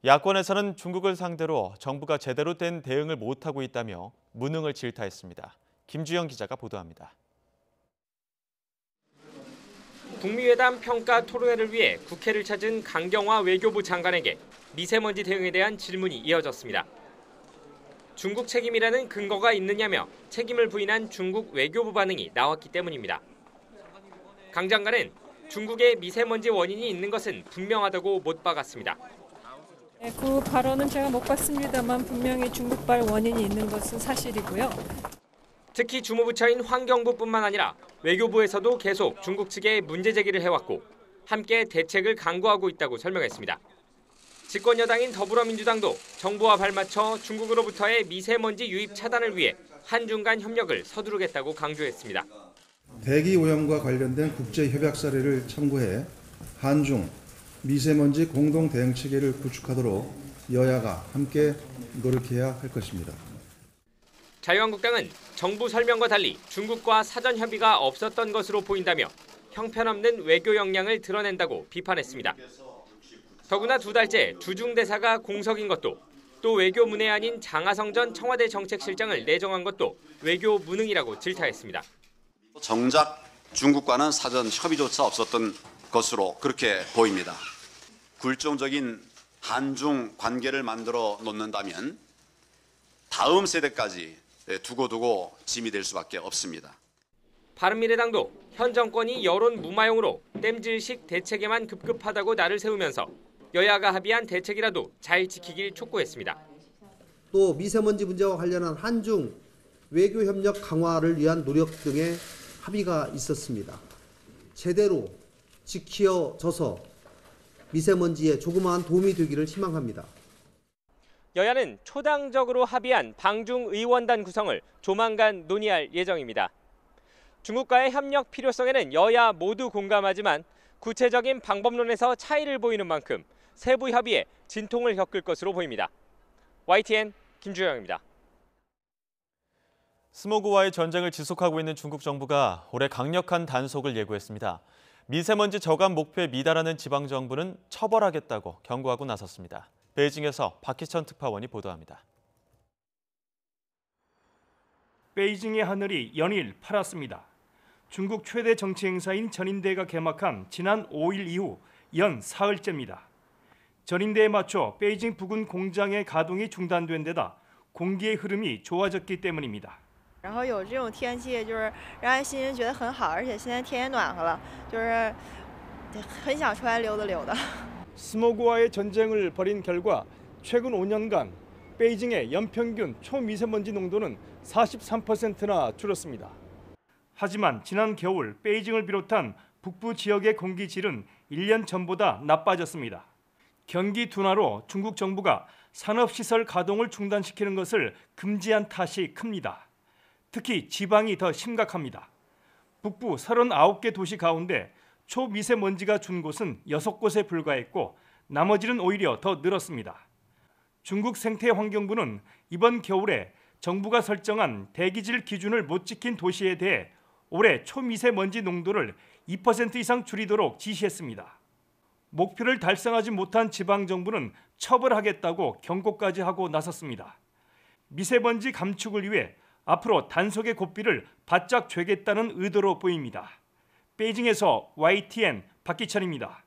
[SPEAKER 1] 야권에서는 중국을 상대로 정부가 제대로 된 대응을 못하고 있다며 무능을 질타했습니다. 김주영 기자가 보도합니다.
[SPEAKER 3] 북미회담 평가 토론회를 위해 국회를 찾은 강경화 외교부 장관에게 미세먼지 대응에 대한 질문이 이어졌습니다. 중국 책임이라는 근거가 있느냐며 책임을 부인한 중국 외교부 반응이 나왔기 때문입니다. 강 장관은 중국의 미세먼지 원인이 있는 것은 분명하다고 못 박았습니다.
[SPEAKER 6] 그 발언은 제가 못 봤습니다만 분명히 중국발 원인이 있는 것은 사실이고요.
[SPEAKER 3] 특히 주무부처인 환경부뿐만 아니라 외교부에서도 계속 중국 측에 문제 제기를 해왔고 함께 대책을 강구하고 있다고 설명했습니다. 집권 여당인 더불어민주당도 정부와 발맞춰 중국으로부터의 미세먼지 유입 차단을 위해 한중 간 협력을 서두르겠다고 강조했습니다.
[SPEAKER 7] 대기 오염과 관련된 국제 협약 사례를 참고해 한중 미세먼지 공동 대응 체계를 구축하도록 여야가 함께 노력해야 할 것입니다.
[SPEAKER 3] 자유한국당은 정부 설명과 달리 중국과 사전 협의가 없었던 것으로 보인다며 형편없는 외교 역량을 드러낸다고 비판했습니다. 더구나 2달째 주중대사가 공석인 것도 또 외교 문외한인 장하성 전 청와대 정책실장을 내정한 것도 외교 무능이라고 질타했습니다.
[SPEAKER 8] 정작 중국과는 사전 협의조차 없었던 것으로 그렇게 보입니다. 굴종적인 한중 관계를 만들어 놓는다면 다음 세대까지 두고두고 짐이 될 수밖에 없습니다.
[SPEAKER 3] 바른미래당도 현 정권이 여론 무마용으로 땜질식 대책에만 급급하다고 날을 세우면서 여야가 합의한 대책이라도 잘 지키길 촉구했습니다.
[SPEAKER 9] 또 미세먼지 문제와 관련한 한중 외교 협력 강화를 위한 노력 등의 합의가 있었습니다. 제대로 지켜져서 미세먼지에 조그마한 도움이 되기를 희망합니다.
[SPEAKER 3] 여야는 초당적으로 합의한 방중 의원단 구성을 조만간 논의할 예정입니다. 중국과의 협력 필요성에는 여야 모두 공감하지만 구체적인 방법론에서 차이를 보이는 만큼 세부 협의에 진통을 겪을 것으로 보입니다. YTN 김주영입니다.
[SPEAKER 1] 스모그와의 전쟁을 지속하고 있는 중국 정부가 올해 강력한 단속을 예고했습니다. 미세먼지 저감 목표에 미달하는 지방정부는 처벌하겠다고 경고하고 나섰습니다. 베이징에서 박희천 특파원이 보도합니다.
[SPEAKER 26] 베이징의 하늘이 연일 파랗습니다. 중국 최대 정치 행사인 전인대가 개막한 지난 5일 이후 연 사흘째입니다. 전인대에 맞춰 베이징 부근 공장의 가동이 중단된 데다 공기의 흐름이 좋아졌기 때문입니다.
[SPEAKER 27] 然后有这种天气就是让人心情觉得很好，而且现在天也暖和了，就是很想出来溜达溜达。
[SPEAKER 26] 스모그와의 전쟁을 벌인 결과 최근 5년간 베이징의 연평균 초미세먼지 농도는 43%나 줄었습니다. 하지만 지난 겨울 베이징을 비롯한 북부 지역의 공기질은 1년 전보다 나빠졌습니다. 경기 둔화로 중국 정부가 산업시설 가동을 중단시키는 것을 금지한 탓이 큽니다. 특히 지방이 더 심각합니다. 북부 39개 도시 가운데 초미세먼지가 준 곳은 6곳에 불과했고 나머지는 오히려 더 늘었습니다. 중국 생태환경부는 이번 겨울에 정부가 설정한 대기질 기준을 못 지킨 도시에 대해 올해 초미세먼지 농도를 2% 이상 줄이도록 지시했습니다. 목표를 달성하지 못한 지방정부는 처벌하겠다고 경고까지 하고 나섰습니다. 미세먼지 감축을 위해 앞으로 단속의 고삐를 바짝 죄겠다는 의도로 보입니다. 베이징에서 YTN 박기천입니다.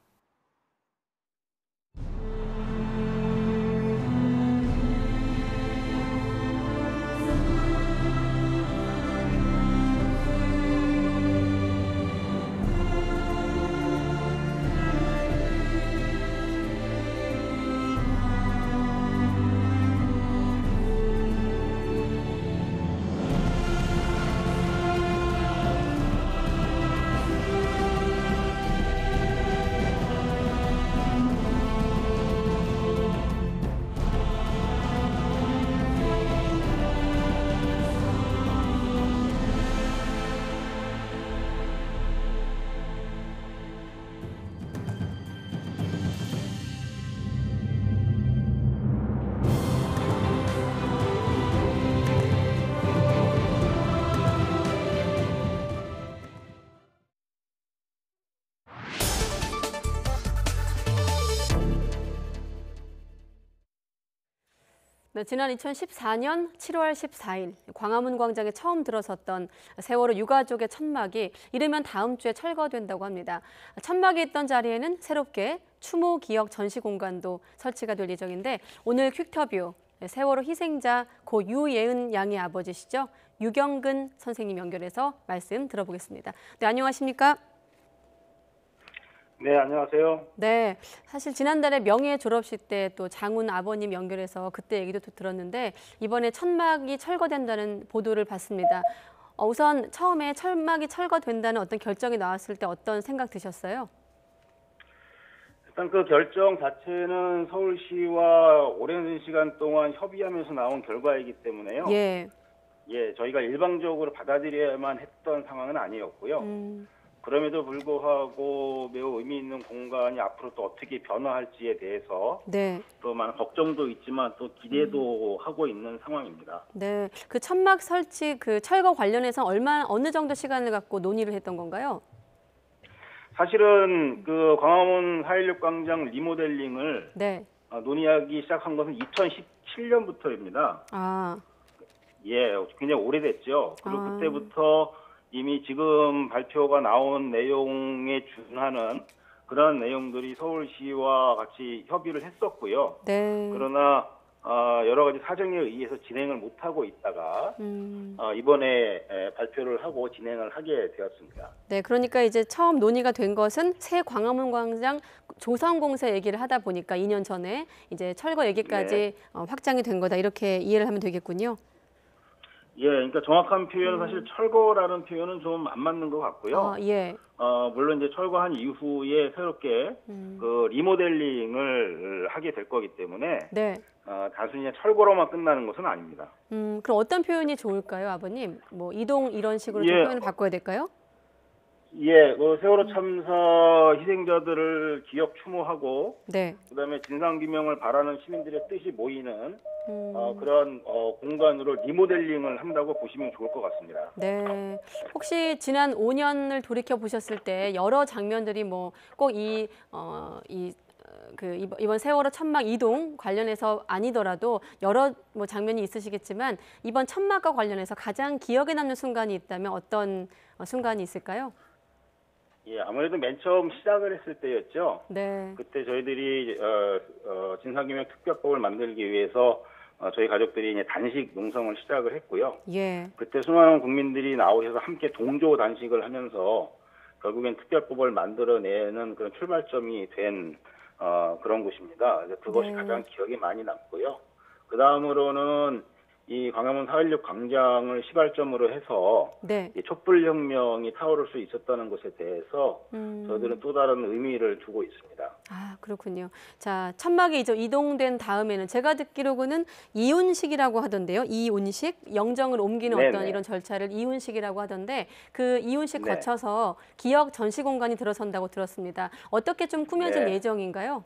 [SPEAKER 2] 네, 지난 2014년 7월 14일 광화문 광장에 처음 들어섰던 세월호 유가족의 천막이 이르면 다음 주에 철거된다고 합니다. 천막이 있던 자리에는 새롭게 추모 기억 전시 공간도 설치가 될 예정인데 오늘 퀵터뷰 세월호 희생자 고 유예은 양의 아버지시죠. 유경근 선생님 연결해서 말씀 들어보겠습니다. 네, 안녕하십니까?
[SPEAKER 5] 네, 안녕하세요.
[SPEAKER 2] 네, 사실 지난달에 명예 졸업식 때 또 장훈 아버님 연결해서 그때 얘기도 또 들었는데 이번에 천막이 철거된다는 보도를 봤습니다. 우선 처음에 천막이 철거된다는 어떤 결정이 나왔을 때 어떤 생각 드셨어요?
[SPEAKER 5] 일단 그 결정 자체는 서울시와 오랜 시간 동안 협의하면서 나온 결과이기 때문에요.
[SPEAKER 2] 예.
[SPEAKER 5] 예, 저희가 일방적으로 받아들여야만 했던 상황은 아니었고요. 그럼에도 불구하고 매우 의미 있는 공간이 앞으로 또 어떻게 변화할지에 대해서
[SPEAKER 2] 네.
[SPEAKER 5] 또 많은 걱정도 있지만 또 기대도 하고 있는 상황입니다.
[SPEAKER 2] 네, 그 천막 설치 그 철거 관련해서 어느 정도 시간을 갖고 논의를 했던 건가요?
[SPEAKER 5] 사실은 그 광화문 4.16 광장 리모델링을
[SPEAKER 2] 네.
[SPEAKER 5] 논의하기 시작한 것은 2017년부터입니다.
[SPEAKER 2] 아.
[SPEAKER 5] 예, 굉장히 오래됐죠. 그리고 그때부터 이미 지금 발표가 나온 내용에 준하는 그런 내용들이 서울시와 같이 협의를 했었고요.
[SPEAKER 2] 네.
[SPEAKER 5] 그러나 여러 가지 사정에 의해서 진행을 못하고 있다가 이번에 발표를 하고 진행을 하게 되었습니다.
[SPEAKER 2] 네, 그러니까 이제 처음 논의가 된 것은 새 광화문 광장 조성공사 얘기를 하다 보니까 2년 전에 이제 철거 얘기까지 확장이 된 거다 이렇게 이해를 하면 되겠군요.
[SPEAKER 5] 예, 그러니까 정확한 표현은 사실 철거라는 표현은 좀 안 맞는 것 같고요.
[SPEAKER 2] 예.
[SPEAKER 5] 물론 이제 철거한 이후에 새롭게 그 리모델링을 하게 될 거기 때문에
[SPEAKER 2] 네.
[SPEAKER 5] 단순히 철거로만 끝나는 것은 아닙니다.
[SPEAKER 2] 그럼 어떤 표현이 좋을까요, 아버님? 뭐 이동 이런 식으로 좀
[SPEAKER 5] 예.
[SPEAKER 2] 표현을 바꿔야 될까요?
[SPEAKER 5] 예, 그 세월호 참사 희생자들을 기억 추모하고
[SPEAKER 2] 네.
[SPEAKER 5] 그다음에 진상 규명을 바라는 시민들의 뜻이 모이는 그런 공간으로 리모델링을 한다고 보시면 좋을 것 같습니다.
[SPEAKER 2] 네. 혹시 지난 5년을 돌이켜 보셨을 때 여러 장면들이 뭐 꼭 이번 세월호 천막 이동 관련해서 아니더라도 여러 뭐 장면이 있으시겠지만 이번 천막과 관련해서 가장 기억에 남는 순간이 있다면 어떤 순간이 있을까요?
[SPEAKER 5] 예, 아무래도 맨 처음 시작을 했을 때였죠.
[SPEAKER 2] 네.
[SPEAKER 5] 그때 저희들이 진상규명 특별법을 만들기 위해서 저희 가족들이 이제 단식 농성을 시작을 했고요.
[SPEAKER 2] 예.
[SPEAKER 5] 그때 수많은 국민들이 나오셔서 함께 동조 단식을 하면서 결국엔 특별법을 만들어내는 그런 출발점이 된 그런 곳입니다. 그래서 그것이 가장 기억에 많이 남고요. 그 다음으로는 이 광화문 4.16 광장을 시발점으로 해서 이 촛불혁명이 타오를 수 있었다는 것에 대해서 저희들은 또 다른 의미를 두고 있습니다.
[SPEAKER 2] 아, 그렇군요. 자, 천막이 이제 이동된 다음에는 제가 듣기로는 이운식이라고 하던데요. 이운식, 영정을 옮기는 어떤 이런 절차를 이운식이라고 하던데 그 이운식 거쳐서 기억 전시 공간이 들어선다고 들었습니다. 어떻게 좀 꾸며질 예정인가요?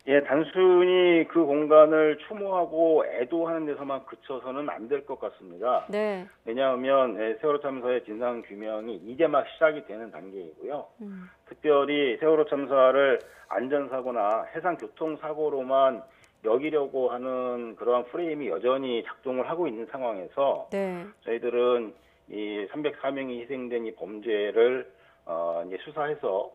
[SPEAKER 5] 예, 단순히 그 공간을 추모하고 애도하는 데서만 그쳐서는 안 될 것 같습니다.
[SPEAKER 2] 네.
[SPEAKER 5] 왜냐하면 세월호 참사의 진상 규명이 이제 막 시작이 되는 단계이고요. 특별히 세월호 참사를 안전사고나 해상교통사고로만 여기려고 하는 그러한 프레임이 여전히 작동을 하고 있는 상황에서 저희들은 이 304명이 희생된 이 범죄를 이제 수사해서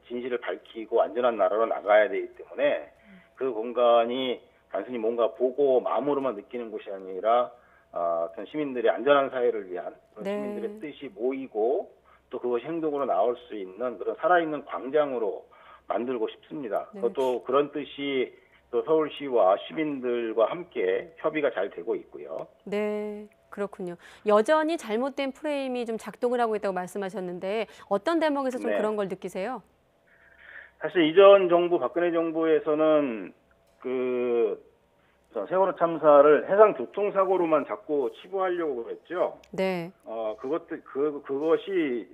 [SPEAKER 5] 진실을 밝히고 안전한 나라로 나가야 되기 때문에 그 공간이 단순히 뭔가 보고 마음으로만 느끼는 곳이 아니라 어떤 시민들의 안전한 사회를 위한 그런 시민들의 뜻이 모이고 또 그것이 행동으로 나올 수 있는 그런 살아있는 광장으로 만들고 싶습니다. 그것도 그런 뜻이 또 서울시와 시민들과 함께 협의가 잘 되고 있고요.
[SPEAKER 2] 네. 그렇군요. 여전히 잘못된 프레임이 좀 작동을 하고 있다고 말씀하셨는데 어떤 대목에서 좀 그런 걸 느끼세요?
[SPEAKER 5] 사실 이전 정부, 박근혜 정부에서는 그 세월호 참사를 해상교통사고로만 자꾸 치부하려고 했죠.
[SPEAKER 2] 네.
[SPEAKER 5] 그것이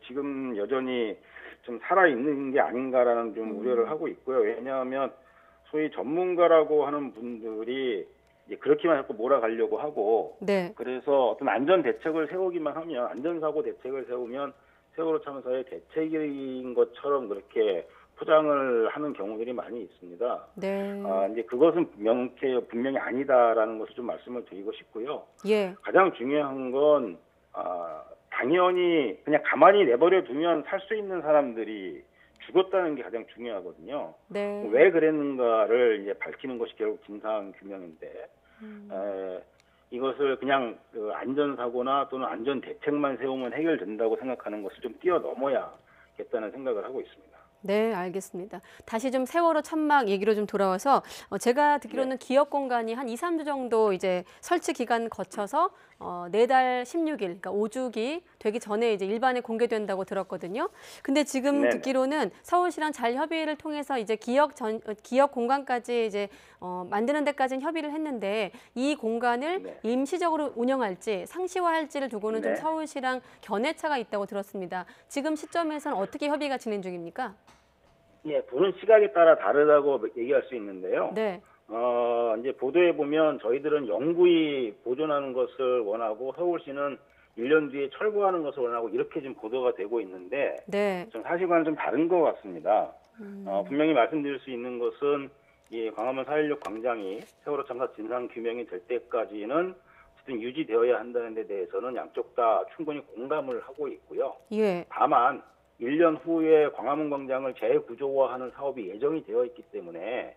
[SPEAKER 5] 지금 여전히 좀 살아있는 게 아닌가라는 좀 우려를 하고 있고요. 왜냐하면 소위 전문가라고 하는 분들이 그렇게만 자꾸 몰아가려고 하고 그래서 어떤 안전 대책을 세우기만 하면 안전사고 대책을 세우면 세월호 참사의 대책인 것처럼 그렇게 포장을 하는 경우들이 많이 있습니다.
[SPEAKER 2] 네.
[SPEAKER 5] 이제 그것은 분명히 아니다라는 것을 좀 말씀을 드리고 싶고요.
[SPEAKER 2] 예.
[SPEAKER 5] 가장 중요한 건 당연히 그냥 가만히 내버려 두면 살 수 있는 사람들이 죽었다는 게 가장 중요하거든요.
[SPEAKER 2] 네.
[SPEAKER 5] 왜 그랬는가를 이제 밝히는 것이 결국 진상 규명인데 이것을 그냥 그 안전사고나 또는 안전 대책만 세우면 해결된다고 생각하는 것을 좀 뛰어넘어야겠다는 생각을 하고 있습니다.
[SPEAKER 2] 네, 알겠습니다. 다시 좀 세월호 천막 얘기로 좀 돌아와서 제가 듣기로는 기업 공간이 한 2, 3주 정도 이제 설치 기간 거쳐서 4달 16일, 그러니까 5주기 되기 전에 이제 일반에 공개된다고 들었거든요. 근데 지금
[SPEAKER 5] 네네.
[SPEAKER 2] 듣기로는 서울시랑 잘 협의를 통해서 이제 기업 공간까지 이제 만드는 데까지는 협의를 했는데 이 공간을
[SPEAKER 5] 네.
[SPEAKER 2] 임시적으로 운영할지 상시화할지를 두고는 좀
[SPEAKER 5] 네.
[SPEAKER 2] 서울시랑 견해차가 있다고 들었습니다. 지금 시점에서는 어떻게 협의가 진행 중입니까?
[SPEAKER 5] 예, 보는 시각에 따라 다르다고 얘기할 수 있는데요.
[SPEAKER 2] 네.
[SPEAKER 5] 이제 보도에 보면 저희들은 영구히 보존하는 것을 원하고 서울시는 1년 뒤에 철거하는 것을 원하고 이렇게 좀 보도가 되고 있는데
[SPEAKER 2] 네.
[SPEAKER 5] 좀 사실과는 좀 다른 것 같습니다. 분명히 말씀드릴 수 있는 것은 이 광화문 4.16 광장이 세월호 참사 진상 규명이 될 때까지는 어쨌든 유지되어야 한다는 데 대해서는 양쪽 다 충분히 공감을 하고 있고요.
[SPEAKER 2] 예.
[SPEAKER 5] 다만 1년 후에 광화문 광장을 재구조화하는 사업이 예정이 되어 있기 때문에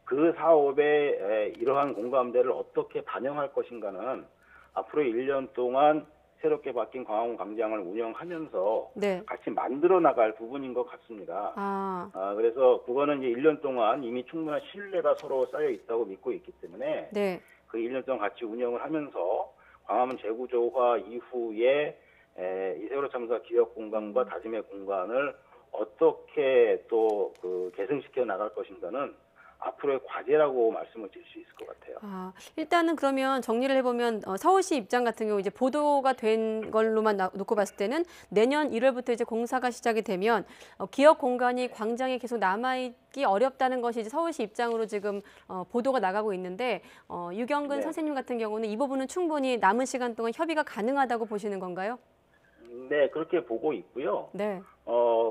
[SPEAKER 5] 그 사업에 이러한 공감대를 어떻게 반영할 것인가는 앞으로 1년 동안 새롭게 바뀐 광화문 광장을 운영하면서
[SPEAKER 2] 네.
[SPEAKER 5] 같이 만들어 나갈 부분인 것 같습니다. 그래서 그거는 이제 1년 동안 이미 충분한 신뢰가 서로 쌓여 있다고 믿고 있기 때문에
[SPEAKER 2] 네.
[SPEAKER 5] 그 1년 동안 같이 운영을 하면서 광화문 재구조화 이후에 이 세월호 참사 기억 공간과 다짐의 공간을 어떻게 또 그 계승시켜 나갈 것인가는 앞으로의 과제라고 말씀을 드릴 수 있을 것 같아요.
[SPEAKER 2] 일단은 그러면 정리를 해보면 서울시 입장 같은 경우 이제 보도가 된 걸로만 놓고 봤을 때는 내년 1월부터 이제 공사가 시작이 되면 기업 공간이 광장에 계속 남아있기 어렵다는 것이 이제 서울시 입장으로 지금 보도가 나가고 있는데 유경근
[SPEAKER 5] 네.
[SPEAKER 2] 선생님 같은 경우는 이 부분은 충분히 남은 시간 동안 협의가 가능하다고 보시는 건가요?
[SPEAKER 5] 네, 그렇게 보고 있고요.
[SPEAKER 2] 네.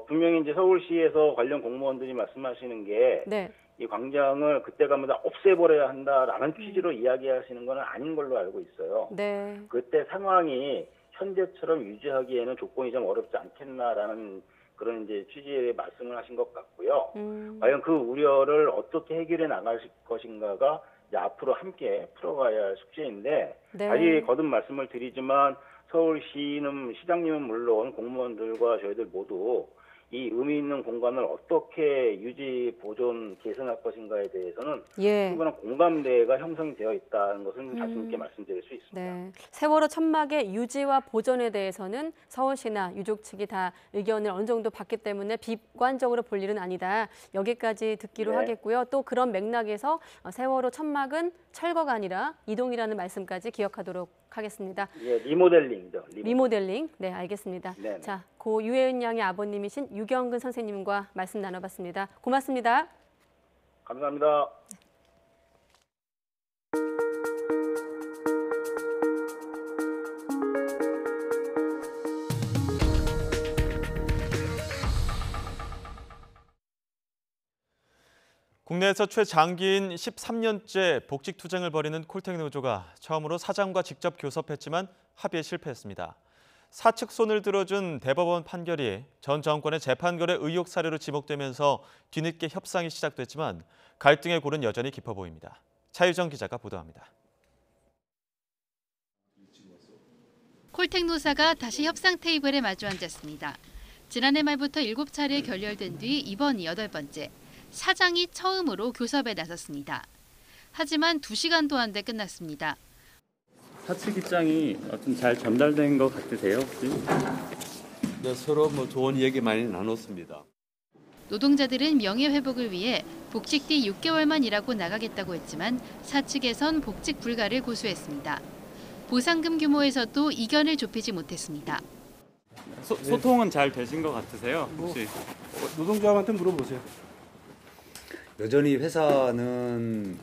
[SPEAKER 5] 분명히 이제 서울시에서 관련 공무원들이 말씀하시는 게
[SPEAKER 2] 네.
[SPEAKER 5] 이 광장을 그때 가면 다 없애버려야 한다라는 취지로 이야기하시는 건 아닌 걸로 알고 있어요.
[SPEAKER 2] 네.
[SPEAKER 5] 그때 상황이 현재처럼 유지하기에는 조건이 좀 어렵지 않겠나라는 그런 이제 취지의 말씀을 하신 것 같고요. 과연 그 우려를 어떻게 해결해 나갈 것인가가 이제 앞으로 함께 풀어가야 할 숙제인데
[SPEAKER 2] 네.
[SPEAKER 5] 다시 거듭 말씀을 드리지만 서울시는 시장님은 물론 공무원들과 저희들 모두 이 의미 있는 공간을 어떻게 유지, 보존, 개선할 것인가에 대해서는
[SPEAKER 2] 예.
[SPEAKER 5] 충분한 공감대가 형성이 되어 있다는 것은 자신 있게 말씀드릴 수 있습니다.
[SPEAKER 2] 네. 세월호 천막의 유지와 보존에 대해서는 서울시나 유족 측이 다 의견을 어느 정도 받기 때문에 비관적으로 볼 일은 아니다. 여기까지 듣기로
[SPEAKER 5] 네.
[SPEAKER 2] 하겠고요. 또 그런 맥락에서 세월호 천막은 철거가 아니라 이동이라는 말씀까지 기억하도록 하겠습니다.
[SPEAKER 5] 예, 리모델링이죠.
[SPEAKER 2] 리모델링. 네, 알겠습니다.
[SPEAKER 5] 네네.
[SPEAKER 2] 자, 고 유혜은 양의 아버님이신 유경근 선생님과 말씀 나눠봤습니다. 고맙습니다.
[SPEAKER 5] 감사합니다.
[SPEAKER 1] 국내에서 최장기인 13년째 복직 투쟁을 벌이는 콜택 노조가 처음으로 사장과 직접 교섭했지만 합의에 실패했습니다. 사측 손을 들어준 대법원 판결이 전 정권의 재판거래 의혹 사례로 지목되면서 뒤늦게 협상이 시작됐지만 갈등의 골은 여전히 깊어 보입니다. 차유정 기자가 보도합니다.
[SPEAKER 10] 콜택 노사가 다시 협상 테이블에 마주 앉았습니다. 지난해 말부터 7차례 결렬된 뒤 이번이 8번째. 사장이 처음으로 교섭에 나섰습니다. 하지만 2시간도 안 돼 끝났습니다.
[SPEAKER 11] 사측 입장이 좀 잘 전달된 것 같으세요?
[SPEAKER 12] 네, 서로 좋은 얘기 많이 나눴습니다.
[SPEAKER 10] 노동자들은 명예회복을 위해 복직 뒤 6개월만 일하고 나가겠다고 했지만 사측에선 복직 불가를 고수했습니다. 보상금 규모에서도 이견을 좁히지 못했습니다.
[SPEAKER 11] 소통은 잘 되신 것 같으세요? 혹시
[SPEAKER 13] 노동조합한테 물어보세요.
[SPEAKER 14] 여전히 회사는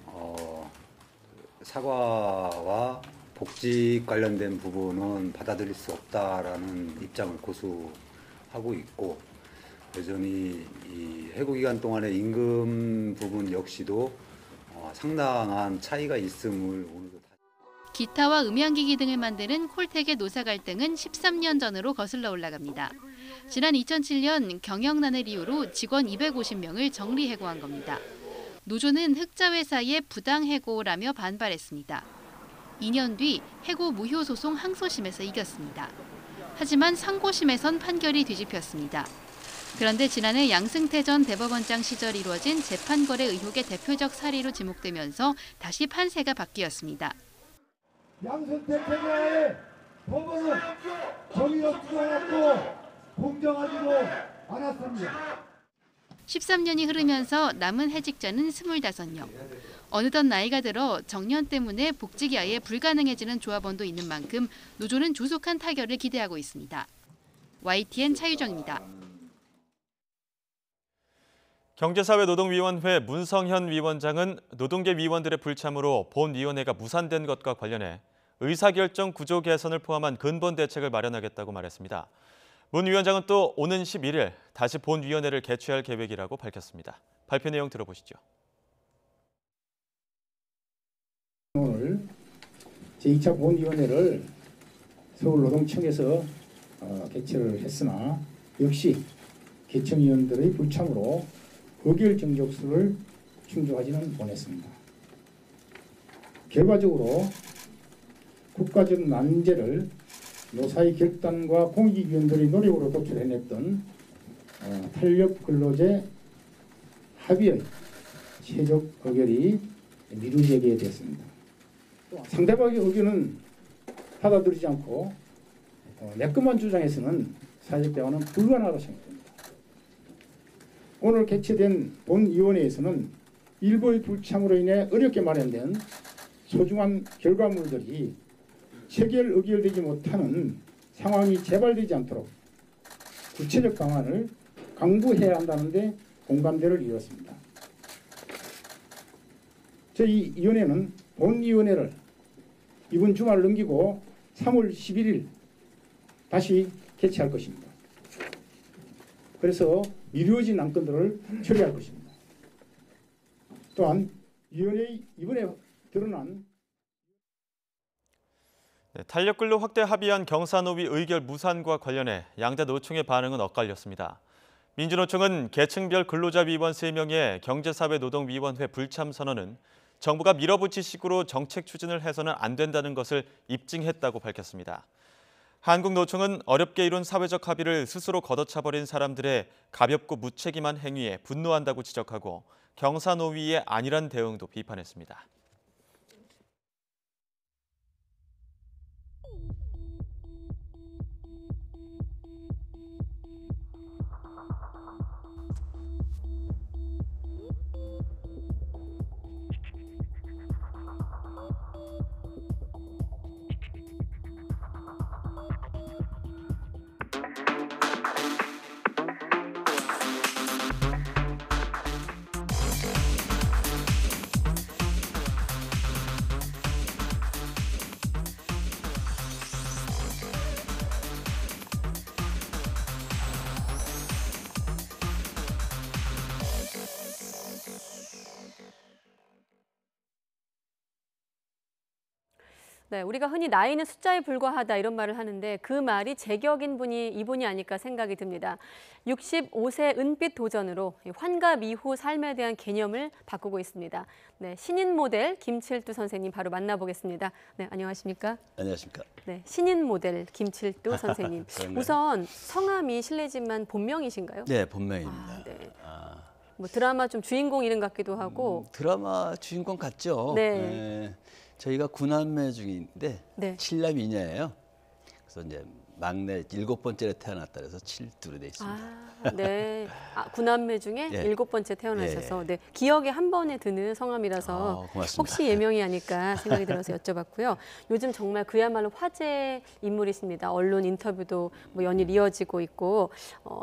[SPEAKER 14] 사과와 복직 관련된 부분은 받아들일 수 없다라는 입장을 고수하고 있고 여전히 이 해고 기간 동안의 임금 부분 역시도 상당한 차이가 있음을 오늘도
[SPEAKER 10] 기타와 음향기기 등을 만드는 콜텍의 노사 갈등은 13년 전으로 거슬러 올라갑니다. 지난 2007년 경영난을 이유로 직원 250명을 정리해고한 겁니다. 노조는 흑자 회사의 부당 해고라며 반발했습니다. 2년 뒤 해고 무효 소송 항소심에서 이겼습니다. 하지만 상고심에선 판결이 뒤집혔습니다. 그런데 지난해 양승태 전 대법원장 시절 이루어진 재판 거래 의혹의 대표적 사례로 지목되면서 다시 판세가 바뀌었습니다.
[SPEAKER 15] 양승태 변호사의 법원은 정의롭지도 않았고 공정하지도 않았습니다.
[SPEAKER 10] 13년이 흐르면서 남은 해직자는 25명. 어느덧 나이가 들어 정년 때문에 복직이 아예 불가능해지는 조합원도 있는 만큼 노조는 조속한 타결을 기대하고 있습니다. YTN 차유정입니다.
[SPEAKER 1] 경제사회노동위원회 문성현 위원장은 노동계 위원들의 불참으로 본위원회가 무산된 것과 관련해 의사결정 구조 개선을 포함한 근본 대책을 마련하겠다고 말했습니다. 문 위원장은 또 오는 11일 다시 본위원회를 개최할 계획이라고 밝혔습니다. 발표 내용 들어보시죠.
[SPEAKER 16] 오늘 제2차 본위원회를 서울노동청에서 개최를 했으나 역시 개청위원들의 불참으로 의결 정족수를 충족하지는 못했습니다. 결과적으로 국가적 난제를 노사의 결단과 공익위원들의 노력으로 도출해냈던 탄력 근로제 합의의 최적 의결이 미루어지게 됐습니다. 상대방의 의견은 받아들이지 않고 내 것만 주장해서는 사회적 대화는 불가능하다고 생각합니다. 오늘 개최된 본위원회에서는 일부의 불참으로 인해 어렵게 마련된 소중한 결과물들이 체결 의결되지 못하는 상황이 재발되지 않도록 구체적 방안을 강구해야 한다는 데 공감대를 이뤘습니다. 저희 위원회는 본위원회를 이번 주말 넘기고 3월 11일 다시 개최할 것입니다. 그래서 미루어진 안건들을 처리할 것입니다. 또한 위원회의 이번에 드러난
[SPEAKER 1] 탄력근로 확대 합의안 경사노위 의결 무산과 관련해 양대 노총의 반응은 엇갈렸습니다. 민주노총은 계층별 근로자위원 3명의 경제사회노동위원회 불참 선언은 정부가 밀어붙일 식으로 정책 추진을 해서는 안 된다는 것을 입증했다고 밝혔습니다. 한국노총은 어렵게 이룬 사회적 합의를 스스로 걷어차버린 사람들의 가볍고 무책임한 행위에 분노한다고 지적하고 경사노위의 안일한 대응도 비판했습니다.
[SPEAKER 2] 네, 우리가 흔히 나이는 숫자에 불과하다 이런 말을 하는데 그 말이 제격인 분이 이분이 아닐까 생각이 듭니다. 65세 은빛 도전으로 환갑 이후 삶에 대한 개념을 바꾸고 있습니다. 네, 신인 모델 김칠두 선생님 바로 만나보겠습니다. 네, 안녕하십니까?
[SPEAKER 17] 안녕하십니까?
[SPEAKER 2] 네, 신인 모델 김칠두 선생님. 우선 성함이 실례지만 본명이신가요?
[SPEAKER 17] 네, 본명입니다.
[SPEAKER 2] 아, 네. 뭐 드라마 좀 주인공 이름 같기도 하고.
[SPEAKER 17] 드라마 주인공 같죠?
[SPEAKER 2] 네.
[SPEAKER 17] 네. 저희가 9남매 중인데
[SPEAKER 2] 네.
[SPEAKER 17] 7남 2녀예요. 그래서 이제 막내 7번째로 태어났다 그래서 칠두로 돼 있습니다.
[SPEAKER 2] 아, 네. 9남매 중에
[SPEAKER 17] 예.
[SPEAKER 2] 7번째 태어나셔서
[SPEAKER 17] 예.
[SPEAKER 2] 네. 기억에 한 번에 드는 성함이라서
[SPEAKER 17] 고맙습니다.
[SPEAKER 2] 혹시 예명이 아닐까 생각이 들어서 여쭤봤고요. 요즘 정말 그야말로 화제 인물이십니다. 언론 인터뷰도 뭐 연일 이어지고 있고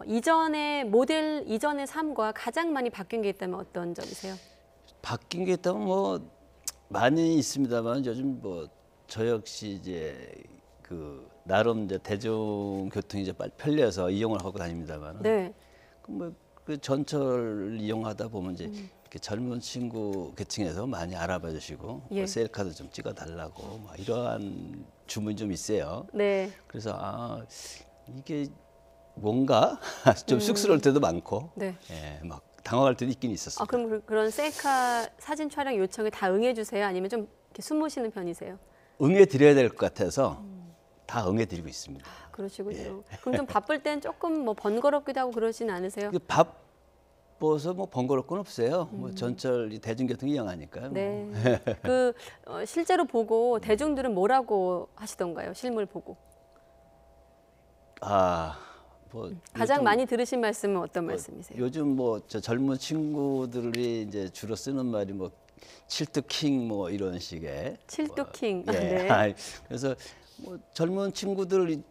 [SPEAKER 2] 이전의 모델 이전의 삶과 가장 많이 바뀐 게 있다면 어떤 점이세요?
[SPEAKER 17] 바뀐 게 있다면 뭐 많이 있습니다만 요즘 뭐 저 역시 이제 그 나름 이제 대중교통이 이제 빨리 편리해서 이용을 하고 다닙니다만
[SPEAKER 2] 네.
[SPEAKER 17] 그 전철 이용하다 보면 이제 이렇게 젊은 친구 계층에서 많이 알아봐 주시고
[SPEAKER 2] 예.
[SPEAKER 17] 셀카도 좀 찍어달라고 막 이러한 주문이 좀 있어요.
[SPEAKER 2] 네.
[SPEAKER 17] 그래서 이게 뭔가 좀 쑥스러울 때도 많고,
[SPEAKER 2] 네.
[SPEAKER 17] 예, 막 당황할 때도 있긴 있었어요.
[SPEAKER 2] 그럼 그런 셀카 사진 촬영 요청에 다 응해주세요? 아니면 좀 이렇게 숨으시는 편이세요?
[SPEAKER 17] 응해드려야 될 것 같아서 다 응해드리고 있습니다.
[SPEAKER 2] 그러시군요.
[SPEAKER 17] 예.
[SPEAKER 2] 그럼 좀 바쁠 땐 조금 뭐 번거롭기도 하고 그러진 않으세요?
[SPEAKER 17] 바빠서 뭐 번거로울 건 없어요. 뭐 전철 대중교통 이용하니까요.
[SPEAKER 2] 네. 그 실제로 보고 대중들은 뭐라고 하시던가요? 실물 보고.
[SPEAKER 17] 뭐
[SPEAKER 2] 가장
[SPEAKER 17] 요즘,
[SPEAKER 2] 많이 들으신 말씀은 어떤 말씀이세요?
[SPEAKER 17] 요즘 뭐 저 젊은 친구들이 이제 주로 쓰는 말이 뭐 칠투킹 뭐 이런 식의
[SPEAKER 2] 칠투킹.
[SPEAKER 17] 예.
[SPEAKER 2] 네.
[SPEAKER 17] 그래서 뭐 젊은 친구들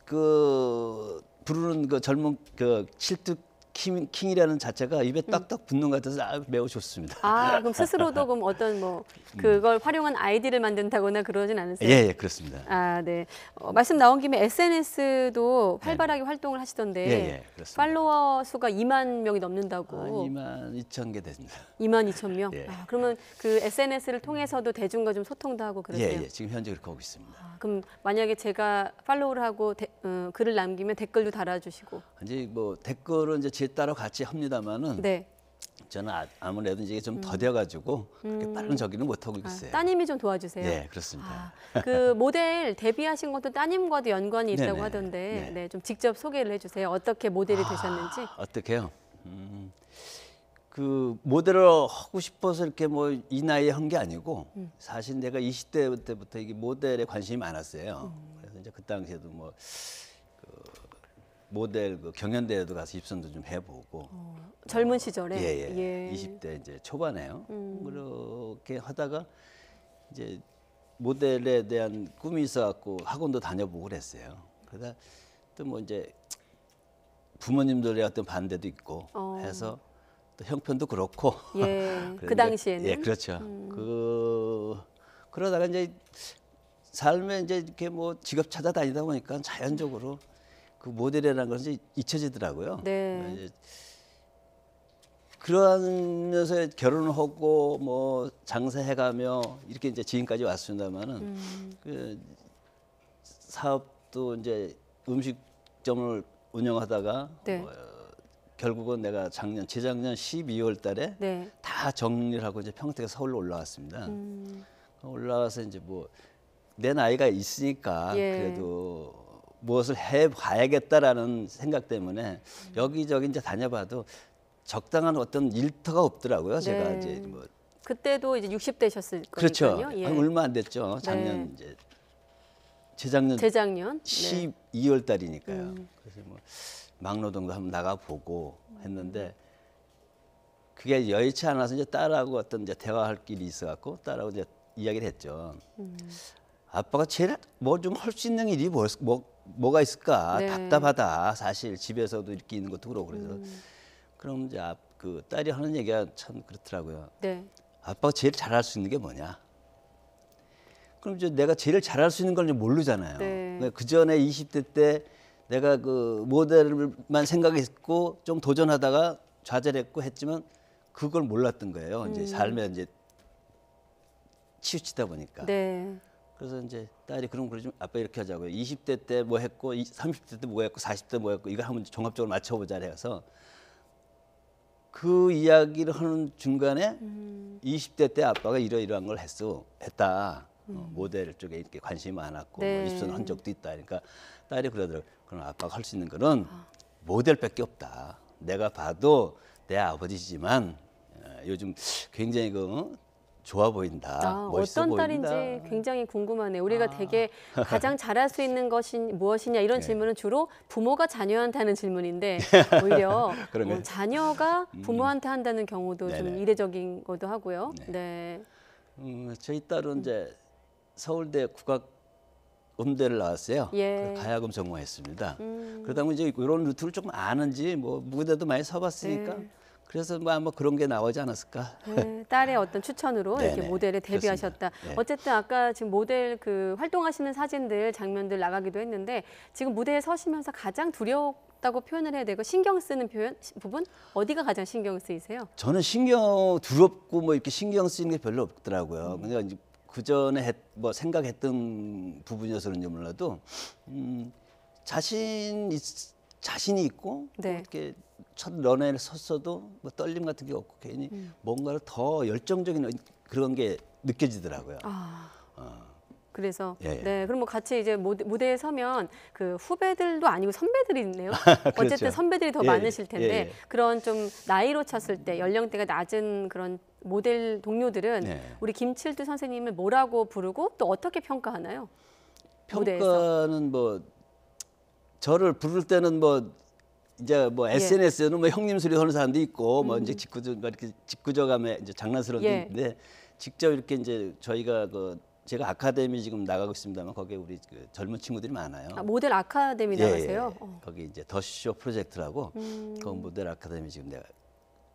[SPEAKER 17] 그 부르는 그 젊은 그 칠투킹이라는 자체가 입에 딱딱 붙는 것 같아서 매우 좋습니다.
[SPEAKER 2] 그럼 스스로도 그럼 어떤 뭐 그걸 활용한 아이디를 만든다거나 그러진 않으세요?
[SPEAKER 17] 예, 그렇습니다.
[SPEAKER 2] 네. 말씀 나온 김에 SNS도 활발하게 활동을 하시던데
[SPEAKER 17] 예, 그렇습니다.
[SPEAKER 2] 팔로워 수가 2만 명이 넘는다고.
[SPEAKER 17] 2만 2천 개 됩니다.
[SPEAKER 2] 2만 2천 명?
[SPEAKER 17] 예.
[SPEAKER 2] 그러면 그 SNS를 통해서도 대중과 좀 소통도 하고 그러세요?
[SPEAKER 17] 예, 지금 현재 그렇게 하고 있습니다.
[SPEAKER 2] 그럼 만약에 제가 팔로우를 하고 글을 남기면 댓글도 달아주시고.
[SPEAKER 17] 이제 뭐 댓글은 이제 제 따라 같이 합니다만은
[SPEAKER 2] 네.
[SPEAKER 17] 저는 아무래도 이제 좀 더뎌가지고 그렇게 빠른 저기는 못 하고 있어요.
[SPEAKER 2] 따님이 좀 도와주세요.
[SPEAKER 17] 네, 그렇습니다.
[SPEAKER 2] 그 모델 데뷔하신 것도 따님과도 연관이 있다고
[SPEAKER 17] 네네.
[SPEAKER 2] 하던데, 네, 좀 직접 소개를 해주세요. 어떻게 모델이 되셨는지.
[SPEAKER 17] 어떻게요? 그 모델을 하고 싶어서 이렇게 뭐 이 나이에 한 게 아니고 사실 내가 20대 때부터 이게 모델에 관심이 많았어요. 그래서 이제 그 당시에도 뭐 모델 그 경연대회도 가서 입선도 좀 해보고.
[SPEAKER 2] 젊은 시절에.
[SPEAKER 17] 예. 20대 이제 초반에요. 그렇게 하다가 이제 모델에 대한 꿈이 있어갖고 학원도 다녀보고 그랬어요. 그러다 또 뭐 이제 부모님들의 어떤 반대도 있고 해서 또 형편도 그렇고.
[SPEAKER 2] 예. 그 당시에는.
[SPEAKER 17] 예, 그렇죠. 그러다가 이제 삶에 이제 이렇게 뭐 직업 찾아다니다 보니까 자연적으로 그 모델이라는 것이 잊혀지더라고요.
[SPEAKER 2] 네.
[SPEAKER 17] 그러면서 결혼을 하고 뭐 장사해가며 이렇게 이제 지금까지 왔습니다만은 그 사업도 이제 음식점을 운영하다가
[SPEAKER 2] 네.
[SPEAKER 17] 결국은 내가 재작년 12월 달에 다 정리를 하고 이제 평택에 서울로 올라왔습니다. 올라와서 이제 뭐 내 나이가 있으니까 그래도 무엇을 해봐야겠다라는 생각 때문에 여기저기 이제 다녀봐도 적당한 어떤 일터가 없더라고요. 제가 이제 뭐
[SPEAKER 2] 그때도 이제 60대셨을
[SPEAKER 17] 그렇죠.
[SPEAKER 2] 거니까요. 예.
[SPEAKER 17] 얼마 안 됐죠. 작년 이제 재작년 12월 달이니까요. 그래서 뭐 막노동도 한번 나가 보고 했는데 그게 여의치 않아서 이제 딸하고 어떤 이제 대화할 길이 있어갖고 딸하고 이제 이야기를 했죠. 아빠가 제일 뭐 좀 할 수 있는 일이 뭐가 있을까? 답답하다. 사실 집에서도 이렇게 있는 것도 그러고 그래서 그럼 이제 그 딸이 하는 얘기가 참 그렇더라고요.
[SPEAKER 2] 네.
[SPEAKER 17] 아빠가 제일 잘할 수 있는 게 뭐냐? 그럼 이제 내가 제일 잘할 수 있는 걸 모르잖아요.
[SPEAKER 2] 네.
[SPEAKER 17] 그 전에 20대 때 내가 그 모델만 생각했고 좀 도전하다가 좌절했고 했지만 그걸 몰랐던 거예요. 이제 삶에 이제 치우치다 보니까.
[SPEAKER 2] 네.
[SPEAKER 17] 그래서 이제 딸이 그럼 그러지 아빠 이렇게 하자고요. 20대 때 뭐 했고 30대 때 뭐 했고 40대 뭐 했고 이걸 한번 종합적으로 맞춰보자 해서 그 이야기를 하는 중간에 20대 때 아빠가 이러이러한 걸 했다. 모델 쪽에 이렇게 관심이 많았고 뭐 입선한 적도 있다. 그러니까 딸이 그러더라고요. 그럼 아빠가 할 수 있는 거는 모델밖에 없다. 내가 봐도 내 아버지지만 요즘 굉장히 좋아 보인다. 멋있어
[SPEAKER 2] 어떤
[SPEAKER 17] 보인다.
[SPEAKER 2] 딸인지 굉장히 궁금하네요. 우리가 되게 가장 잘할 수 있는 것이 무엇이냐 이런 질문은 주로 부모가 자녀한테 하는 질문인데 오히려 자녀가 부모한테 한다는 경우도 좀 이례적인 것도 하고요. 네.
[SPEAKER 17] 저희 딸은 이제 서울대 국악음대를 나왔어요.
[SPEAKER 2] 예.
[SPEAKER 17] 가야금 전공했습니다. 그러다 보니 이제 이런 루트를 조금 아는지 뭐 무대도 많이 서봤으니까. 그래서 뭐 아마 그런 게 나오지 않았을까.
[SPEAKER 2] 네, 딸의 어떤 추천으로 이렇게 모델에 데뷔하셨다. 어쨌든 아까 지금 모델 그 활동하시는 사진들 장면들 나가기도 했는데 지금 무대에 서시면서 가장 없다고 표현을 해야 되고 신경 쓰는 부분 어디가 가장 신경 쓰이세요?
[SPEAKER 17] 저는 두렵고 뭐 이렇게 신경 쓰이는 게 별로 없더라고요. 그러니까 이제 그 전에 뭐 생각했던 부분이어서는지 몰라도 자신이 있고
[SPEAKER 2] 네.
[SPEAKER 17] 뭐 이렇게 첫 런에 섰어도 뭐 떨림 같은 게 없고 괜히 뭔가를 더 열정적인 그런 게 느껴지더라고요.
[SPEAKER 2] 그래서
[SPEAKER 17] 예, 예.
[SPEAKER 2] 네, 그럼 뭐 같이 이제 무대에 서면 그 후배들도 아니고 선배들이 있네요.
[SPEAKER 17] 그렇죠.
[SPEAKER 2] 어쨌든 선배들이 더
[SPEAKER 17] 예,
[SPEAKER 2] 많으실 텐데
[SPEAKER 17] 예, 예.
[SPEAKER 2] 그런 좀 나이로 쳤을 때 연령대가 낮은 그런 모델 동료들은
[SPEAKER 17] 네.
[SPEAKER 2] 우리 김칠두 선생님을 뭐라고 부르고 또 어떻게 평가하나요? 무대에서.
[SPEAKER 17] 평가는 뭐 저를 부를 때는 뭐 이제 뭐 SNS에는 뭐 형님 소리 하는 사람도 있고 뭐 이제 직구저감에 이제 장난스러운 게 있는데 직접 이렇게 이제 저희가 제가 아카데미 지금 나가고 있습니다만 거기에 우리 그 젊은 친구들이 많아요.
[SPEAKER 2] 모델 아카데미 나가세요?
[SPEAKER 17] 거기 이제 더쇼 프로젝트라고 그 모델 아카데미 지금 내가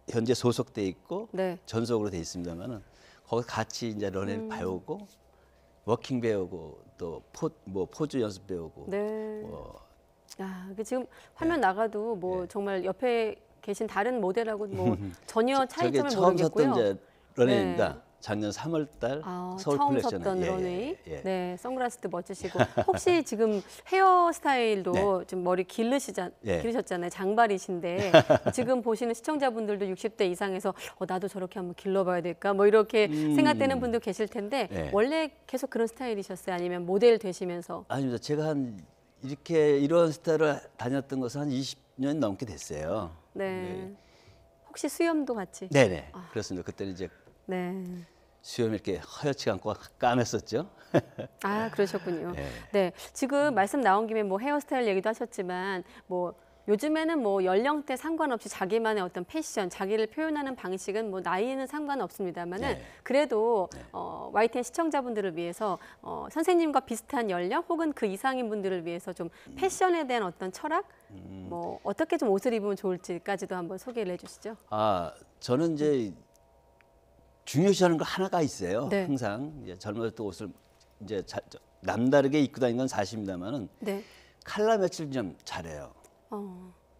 [SPEAKER 17] 현재 소속돼 있고 전속으로 돼 있습니다만은 거기 같이 이제 런앤 배우고 워킹 배우고 또 포즈 연습 배우고
[SPEAKER 2] 지금 화면 나가도 뭐 정말 옆에 계신 다른 모델하고 뭐 전혀 차이점을
[SPEAKER 17] 처음
[SPEAKER 2] 모르겠고요.
[SPEAKER 17] 섰던 이제 런웨이입니다. 작년 3월달 서울
[SPEAKER 2] 처음
[SPEAKER 17] 컬렉션에.
[SPEAKER 2] 섰던 런웨이. 네, 선글라스도 멋지시고 혹시 지금 헤어스타일도 좀 머리 기르셨잖아요. 장발이신데 지금 보시는 시청자분들도 60대 이상에서 나도 저렇게 한번 길러봐야 될까 뭐 이렇게 생각되는 분도 계실 텐데 원래 계속 그런 스타일이셨어요? 아니면 모델 되시면서?
[SPEAKER 17] 아닙니다. 제가 이런 스타일을 다녔던 것은 한 20년 넘게 됐어요.
[SPEAKER 2] 네. 혹시 수염도 같이?
[SPEAKER 17] 네네. 그렇습니다. 그때는 이제 수염이 이렇게 허옇지 않고 까맸었죠.
[SPEAKER 2] 그러셨군요. 네. 지금 말씀 나온 김에 뭐 헤어스타일 얘기도 하셨지만 뭐 요즘에는 뭐 연령대 상관없이 자기만의 어떤 패션, 자기를 표현하는 방식은 뭐 나이는 상관없습니다만은 그래도 YTN 시청자분들을 위해서 선생님과 비슷한 연령 혹은 그 이상인 분들을 위해서 좀 패션에 대한 어떤 철학, 뭐 어떻게 좀 옷을 입으면 좋을지까지도 한번 소개를 해주시죠.
[SPEAKER 17] 저는 이제 중요시하는 거 하나가 있어요. 항상 이제 젊었을 때 옷을 이제 남다르게 입고 다니는 건 사실입니다만은 컬러 매치를 좀 잘해요.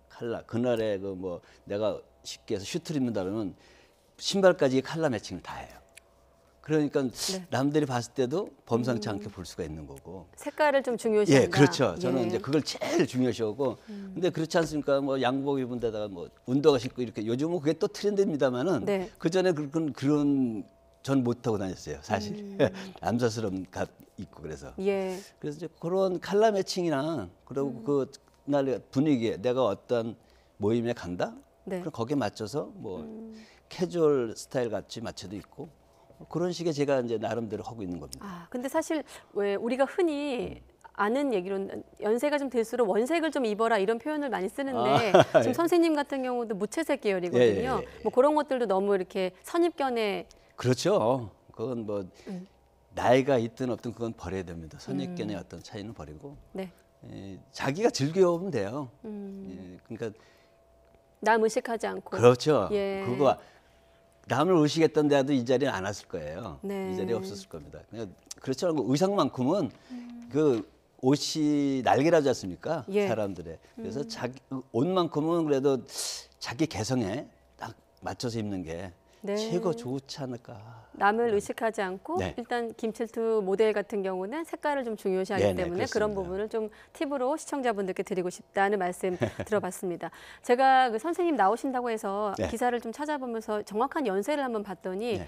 [SPEAKER 17] 컬러 그날에 뭐 내가 쉽게 해서 슈트를 입는다 그러면 신발까지 컬러 매칭을 다 해요. 그러니까 남들이 봤을 때도 범상치 않게 볼 수가 있는 거고.
[SPEAKER 2] 색깔을 좀 중요시한다.
[SPEAKER 17] 예, 그렇죠. 저는 이제 그걸 제일 중요시하고. 근데 그렇지 않습니까? 뭐 양복 입은 데다가 뭐 운동화 신고 이렇게 요즘은 그게 또 트렌드입니다만은 그 전에 그런 전 못하고 다녔어요. 사실 남사스러운 gat 입고 그래서. 그래서 이제 그런 컬러 매칭이나 그리고 그 날 분위기에 내가 어떤 모임에 간다. 그럼 거기에 맞춰서 뭐 캐주얼 스타일 같이 맞춰도 있고. 그런 식의 제가 이제 나름대로 하고 있는 겁니다.
[SPEAKER 2] 근데 사실 왜 우리가 흔히 아는 얘기로는 연세가 좀 들수록 원색을 좀 입어라 이런 표현을 많이 쓰는데 지금 선생님 같은 경우도 무채색 계열이거든요. 뭐 그런 것들도 너무 이렇게 선입견에
[SPEAKER 17] 그렇죠. 그건 뭐 나이가 있든 없든 그건 버려야 됩니다. 선입견의 어떤 차이는 버리고 자기가 즐겨오면 돼요. 그러니까
[SPEAKER 2] 남 의식하지 않고
[SPEAKER 17] 그렇죠. 그거 남을 의식했던 데도 이 자리에 안 왔을 거예요. 이 자리에 없었을 겁니다. 그렇지 않고 의상만큼은 그 옷이 날개라지 않습니까? 사람들의. 그래서 자기 옷만큼은 그래도 자기 개성에 딱 맞춰서 입는 게 최고 좋지 않을까.
[SPEAKER 2] 남을 의식하지 않고 일단 김칠두 모델 같은 경우는 색깔을 좀 중요시하기 때문에
[SPEAKER 17] 그렇습니다.
[SPEAKER 2] 그런 부분을 좀 팁으로 시청자분들께 드리고 싶다는 말씀 들어봤습니다. 제가 그 선생님 나오신다고 해서 기사를 좀 찾아보면서 정확한 연세를 한번 봤더니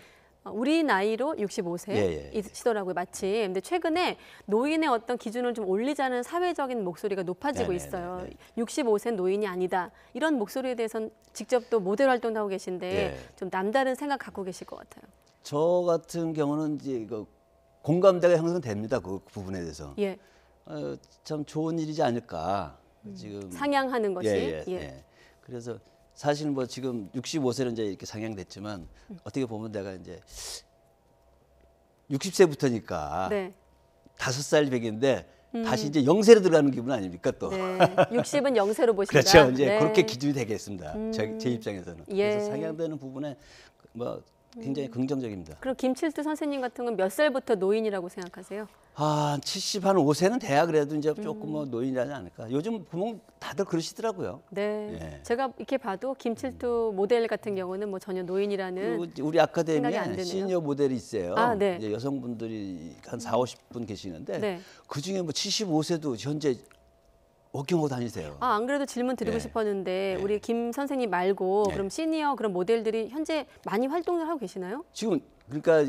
[SPEAKER 2] 우리 나이로 65세이시더라고요, 마침. 근데 최근에 노인의 어떤 기준을 좀 올리자는 사회적인 목소리가 높아지고 있어요. 65세는 노인이 아니다. 이런 목소리에 대해서는 직접 또 모델 활동도 하고 계신데 좀 남다른 생각 갖고 계실 것 같아요.
[SPEAKER 17] 저 같은 경우는 이제 공감대가 형성됩니다. 그 부분에 대해서. 참 좋은 일이지 않을까. 지금
[SPEAKER 2] 상향하는 것이.
[SPEAKER 17] 그래서 사실 뭐 지금 65세는 이제 이렇게 상향됐지만 어떻게 보면 내가 이제 60세부터니까 5살 백인데 다시 이제 0세로 들어가는 기분 아닙니까 또.
[SPEAKER 2] 60은 0세로 보신다.
[SPEAKER 17] 그렇죠. 이제 그렇게 기준이 되겠습니다. 제 입장에서는. 그래서 상향되는 부분에 뭐 굉장히 긍정적입니다.
[SPEAKER 2] 그럼 김칠두 선생님 같은 건 몇 살부터 노인이라고 생각하세요?
[SPEAKER 17] 한 75세는 돼야 그래도 이제 조금 뭐 노인이라지 않을까. 요즘 보면 다들 그러시더라고요.
[SPEAKER 2] 네.
[SPEAKER 17] 예.
[SPEAKER 2] 제가 이렇게 봐도 김칠두 모델 같은 경우는 뭐 전혀 노인이라는
[SPEAKER 17] 우리
[SPEAKER 2] 생각이 안
[SPEAKER 17] 아카데미에
[SPEAKER 2] 드네요.
[SPEAKER 17] 시니어 모델이 있어요.
[SPEAKER 2] 아, 네.
[SPEAKER 17] 이제 여성분들이 한 40-50분 계시는데
[SPEAKER 2] 네.
[SPEAKER 17] 그중에 뭐 75세도 현재 워킹하고 다니세요.
[SPEAKER 2] 아, 안 그래도 질문 드리고
[SPEAKER 17] 네.
[SPEAKER 2] 싶었는데 우리 김 선생님 말고
[SPEAKER 17] 네.
[SPEAKER 2] 그럼 시니어 그런 모델들이 현재 많이 활동을 하고 계시나요?
[SPEAKER 17] 지금 그러니까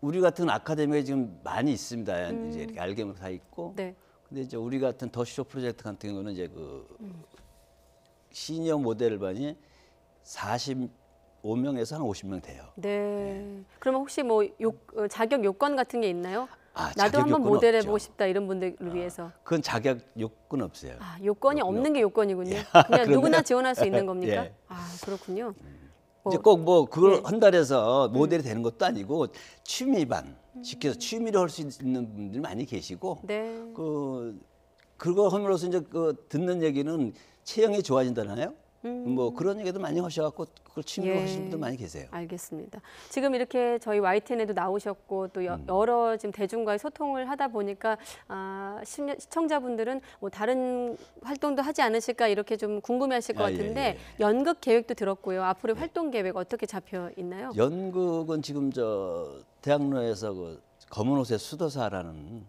[SPEAKER 17] 우리 같은 아카데미가 지금 많이 있습니다. 이제 이렇게 알게 다 있고.
[SPEAKER 2] 네.
[SPEAKER 17] 근데 이제 우리 같은 더쇼 프로젝트 같은 경우는 이제 그 시니어 모델반이 45명에서 한 50명 돼요.
[SPEAKER 2] 네. 그러면 혹시 뭐 자격 요건 같은 게 있나요?
[SPEAKER 17] 아,
[SPEAKER 2] 나도
[SPEAKER 17] 자격
[SPEAKER 2] 한번
[SPEAKER 17] 요건은
[SPEAKER 2] 모델
[SPEAKER 17] 없죠.
[SPEAKER 2] 해보고 싶다 이런 분들을 위해서.
[SPEAKER 17] 그건 자격 요건 없어요.
[SPEAKER 2] 아, 요건이 없는 게 요건이군요.
[SPEAKER 17] 예.
[SPEAKER 2] 그냥
[SPEAKER 17] 그러면-
[SPEAKER 2] 누구나 지원할 수 있는 겁니까?
[SPEAKER 17] 예.
[SPEAKER 2] 아, 그렇군요.
[SPEAKER 17] 이제 꼭 뭐 그걸
[SPEAKER 2] 네.
[SPEAKER 17] 한달해서 모델이 되는 것도 아니고 취미반 시켜서 취미로 할 수 있는 분들이 많이 계시고
[SPEAKER 2] 네.
[SPEAKER 17] 그거 함으로써 이제 그 듣는 얘기는 체형이 좋아진다나요? 뭐 그런 얘기도 많이 하셔갖고 그걸 취미로
[SPEAKER 2] 예.
[SPEAKER 17] 하시는 분들 많이 계세요.
[SPEAKER 2] 알겠습니다. 지금 이렇게 저희 YTN에도 나오셨고 또 여러 지금 대중과의 소통을 하다 보니까 시청자분들은 뭐 다른 활동도 하지 않으실까 이렇게 좀 궁금해하실 것 같은데 연극 계획도 들었고요. 앞으로의 활동 계획 어떻게 잡혀 있나요?
[SPEAKER 17] 연극은 지금 저 대학로에서 그 검은 옷의 수도사라는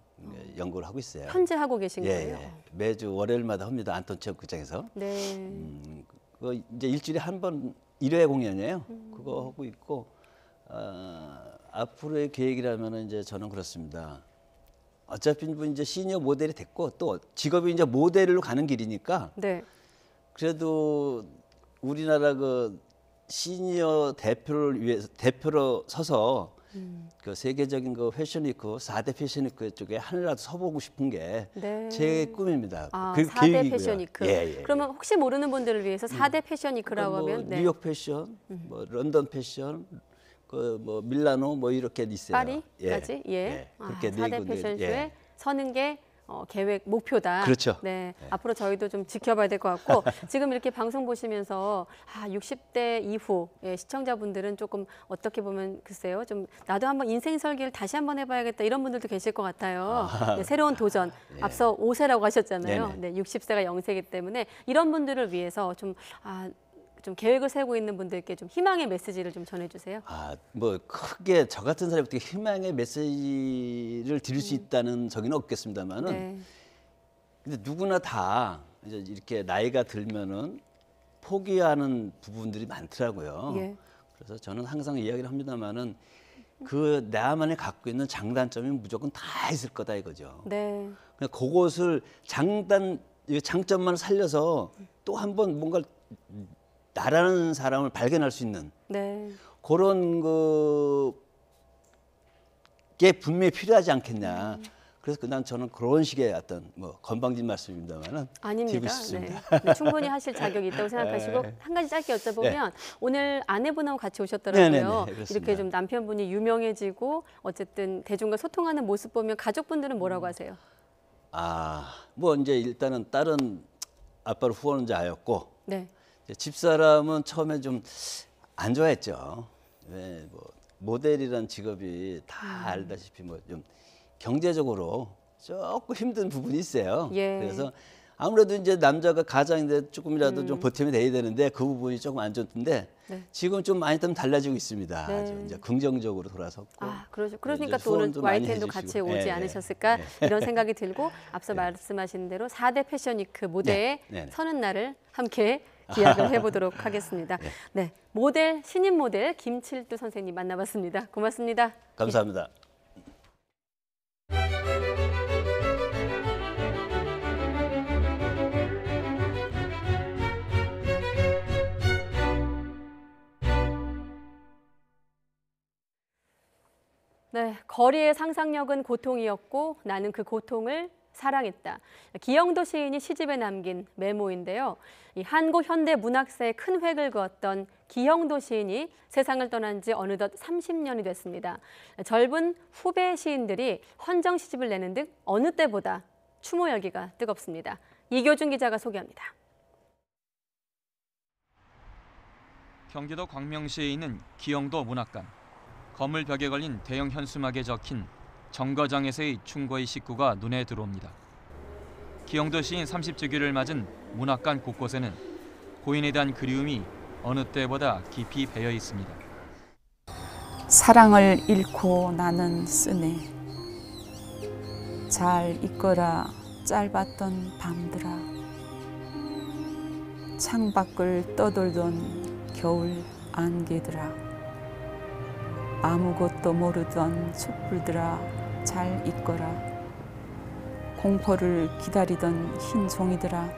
[SPEAKER 17] 연구를 하고 있어요.
[SPEAKER 2] 현재 하고 계신 거예요?
[SPEAKER 17] 매주 월요일마다 합니다. 안톤 체육극장에서.
[SPEAKER 2] 네.
[SPEAKER 17] 그거 이제 일주일에 한 번 1회 공연이에요. 그거 하고 있고 앞으로의 계획이라면은 이제 저는 그렇습니다. 어차피 이제 시니어 모델이 됐고 또 직업이 이제 모델로 가는 길이니까.
[SPEAKER 2] 네.
[SPEAKER 17] 그래도 우리나라 그 시니어 대표를 위해서 대표로 서서 그 세계적인 그 패션위크 4대 패션위크 쪽에 하늘라도 서보고 싶은 게 제 꿈입니다.
[SPEAKER 2] 아,
[SPEAKER 17] 그
[SPEAKER 2] 4대
[SPEAKER 17] 계획이고요.
[SPEAKER 2] 패션위크.
[SPEAKER 17] 예.
[SPEAKER 2] 그러면 혹시 모르는 분들을 위해서 4대 패션위크라고
[SPEAKER 17] 뭐
[SPEAKER 2] 하면
[SPEAKER 17] 뉴욕 패션, 뭐 런던 패션, 그 뭐 밀라노 뭐 이렇게 있어요.
[SPEAKER 2] 파리까지? 예.
[SPEAKER 17] 그렇게
[SPEAKER 2] 4대 패션쇼에 서는 게 계획 목표다.
[SPEAKER 17] 그렇죠.
[SPEAKER 2] 네. 앞으로 저희도 좀 지켜봐야 될 것 같고 지금 이렇게 방송 보시면서 60대 이후 시청자분들은 조금 어떻게 보면 글쎄요, 좀 나도 한번 인생 설계를 다시 한번 해봐야겠다 이런 분들도 계실 것 같아요. 네, 새로운 도전. 앞서 5세라고 하셨잖아요. 네, 60세가 0세이기 때문에 이런 분들을 위해서 좀 계획을 세우고 있는 분들께 좀 희망의 메시지를 좀 전해주세요.
[SPEAKER 17] 뭐 크게 저 같은 사람이 어떻게 희망의 메시지를 드릴 수 있다는 저기는 없겠습니다만은 근데 누구나 다 이제 이렇게 나이가 들면은 포기하는 부분들이 많더라고요. 그래서 저는 항상 이야기를 합니다만은 그 나만이 갖고 있는 장단점이 무조건 다 있을 거다 이거죠.
[SPEAKER 2] 네.
[SPEAKER 17] 그냥 그것을 장점만 살려서 또 한번 뭔가 나라는 사람을 발견할 수 있는 그런 게 분명히 필요하지 않겠냐. 그래서 저는 그런 식의 어떤 뭐 건방진 말씀입니다만은
[SPEAKER 2] 아닙니다.
[SPEAKER 17] 싶습니다.
[SPEAKER 2] 네, 충분히 하실 자격이 있다고 생각하시고 한 가지 짧게 여쭤보면 오늘 아내분하고 같이 오셨더라고요. 이렇게 좀 남편분이 유명해지고 어쨌든 대중과 소통하는 모습 보면 가족분들은 뭐라고 하세요?
[SPEAKER 17] 뭐 이제 일단은 딸은 아빠를 후원자였고
[SPEAKER 2] 네.
[SPEAKER 17] 집사람은 처음에 좀 안 좋아했죠. 왜 뭐 모델이란 직업이 다 알다시피 뭐 좀 경제적으로 조금 힘든 부분이 있어요. 그래서 아무래도 이제 남자가 가장인데 조금이라도 좀 보탬이 돼야 되는데 그 부분이 조금 안 좋던데 지금 좀 많이 좀 달라지고 있습니다. 아주 이제 긍정적으로 돌아섰고.
[SPEAKER 2] 그러니까 또 오늘 YTN도 같이 오지 않으셨을까 이런 생각이 들고 앞서 말씀하신 대로 4대 패션위크 무대에 서는 날을 함께 기약을 해보도록 하겠습니다. 네, 모델 신인 모델 김칠두 선생님 만나봤습니다. 고맙습니다.
[SPEAKER 17] 감사합니다.
[SPEAKER 2] 네, 거리의 상상력은 고통이었고 나는 그 고통을 사랑했다. 기영도 시인이 시집에 남긴 메모인데요. 이 한국 현대 문학사에 큰 획을 그었던 기영도 시인이 세상을 떠난 지 어느덧 30년이 됐습니다. 젊은 후배 시인들이 헌정 시집을 내는 등 어느 때보다 추모 열기가 뜨겁습니다. 이교준 기자가 소개합니다.
[SPEAKER 4] 경기도 광명시에 있는 기영도 문학관. 건물 벽에 걸린 대형 현수막에 적힌 정거장에서의 충고의 식구가 눈에 들어옵니다. 기영도 시인 30주기를 맞은 문학관 곳곳에는 고인에 대한 그리움이 어느 때보다 깊이 배어 있습니다.
[SPEAKER 18] 사랑을 잃고 나는 쓰네. 잘 있거라 짧았던 밤들아. 창밖을 떠돌던 겨울 안개들아. 아무것도 모르던 촛불들아 잘 있거라. 공포를 기다리던 흰 종이들아.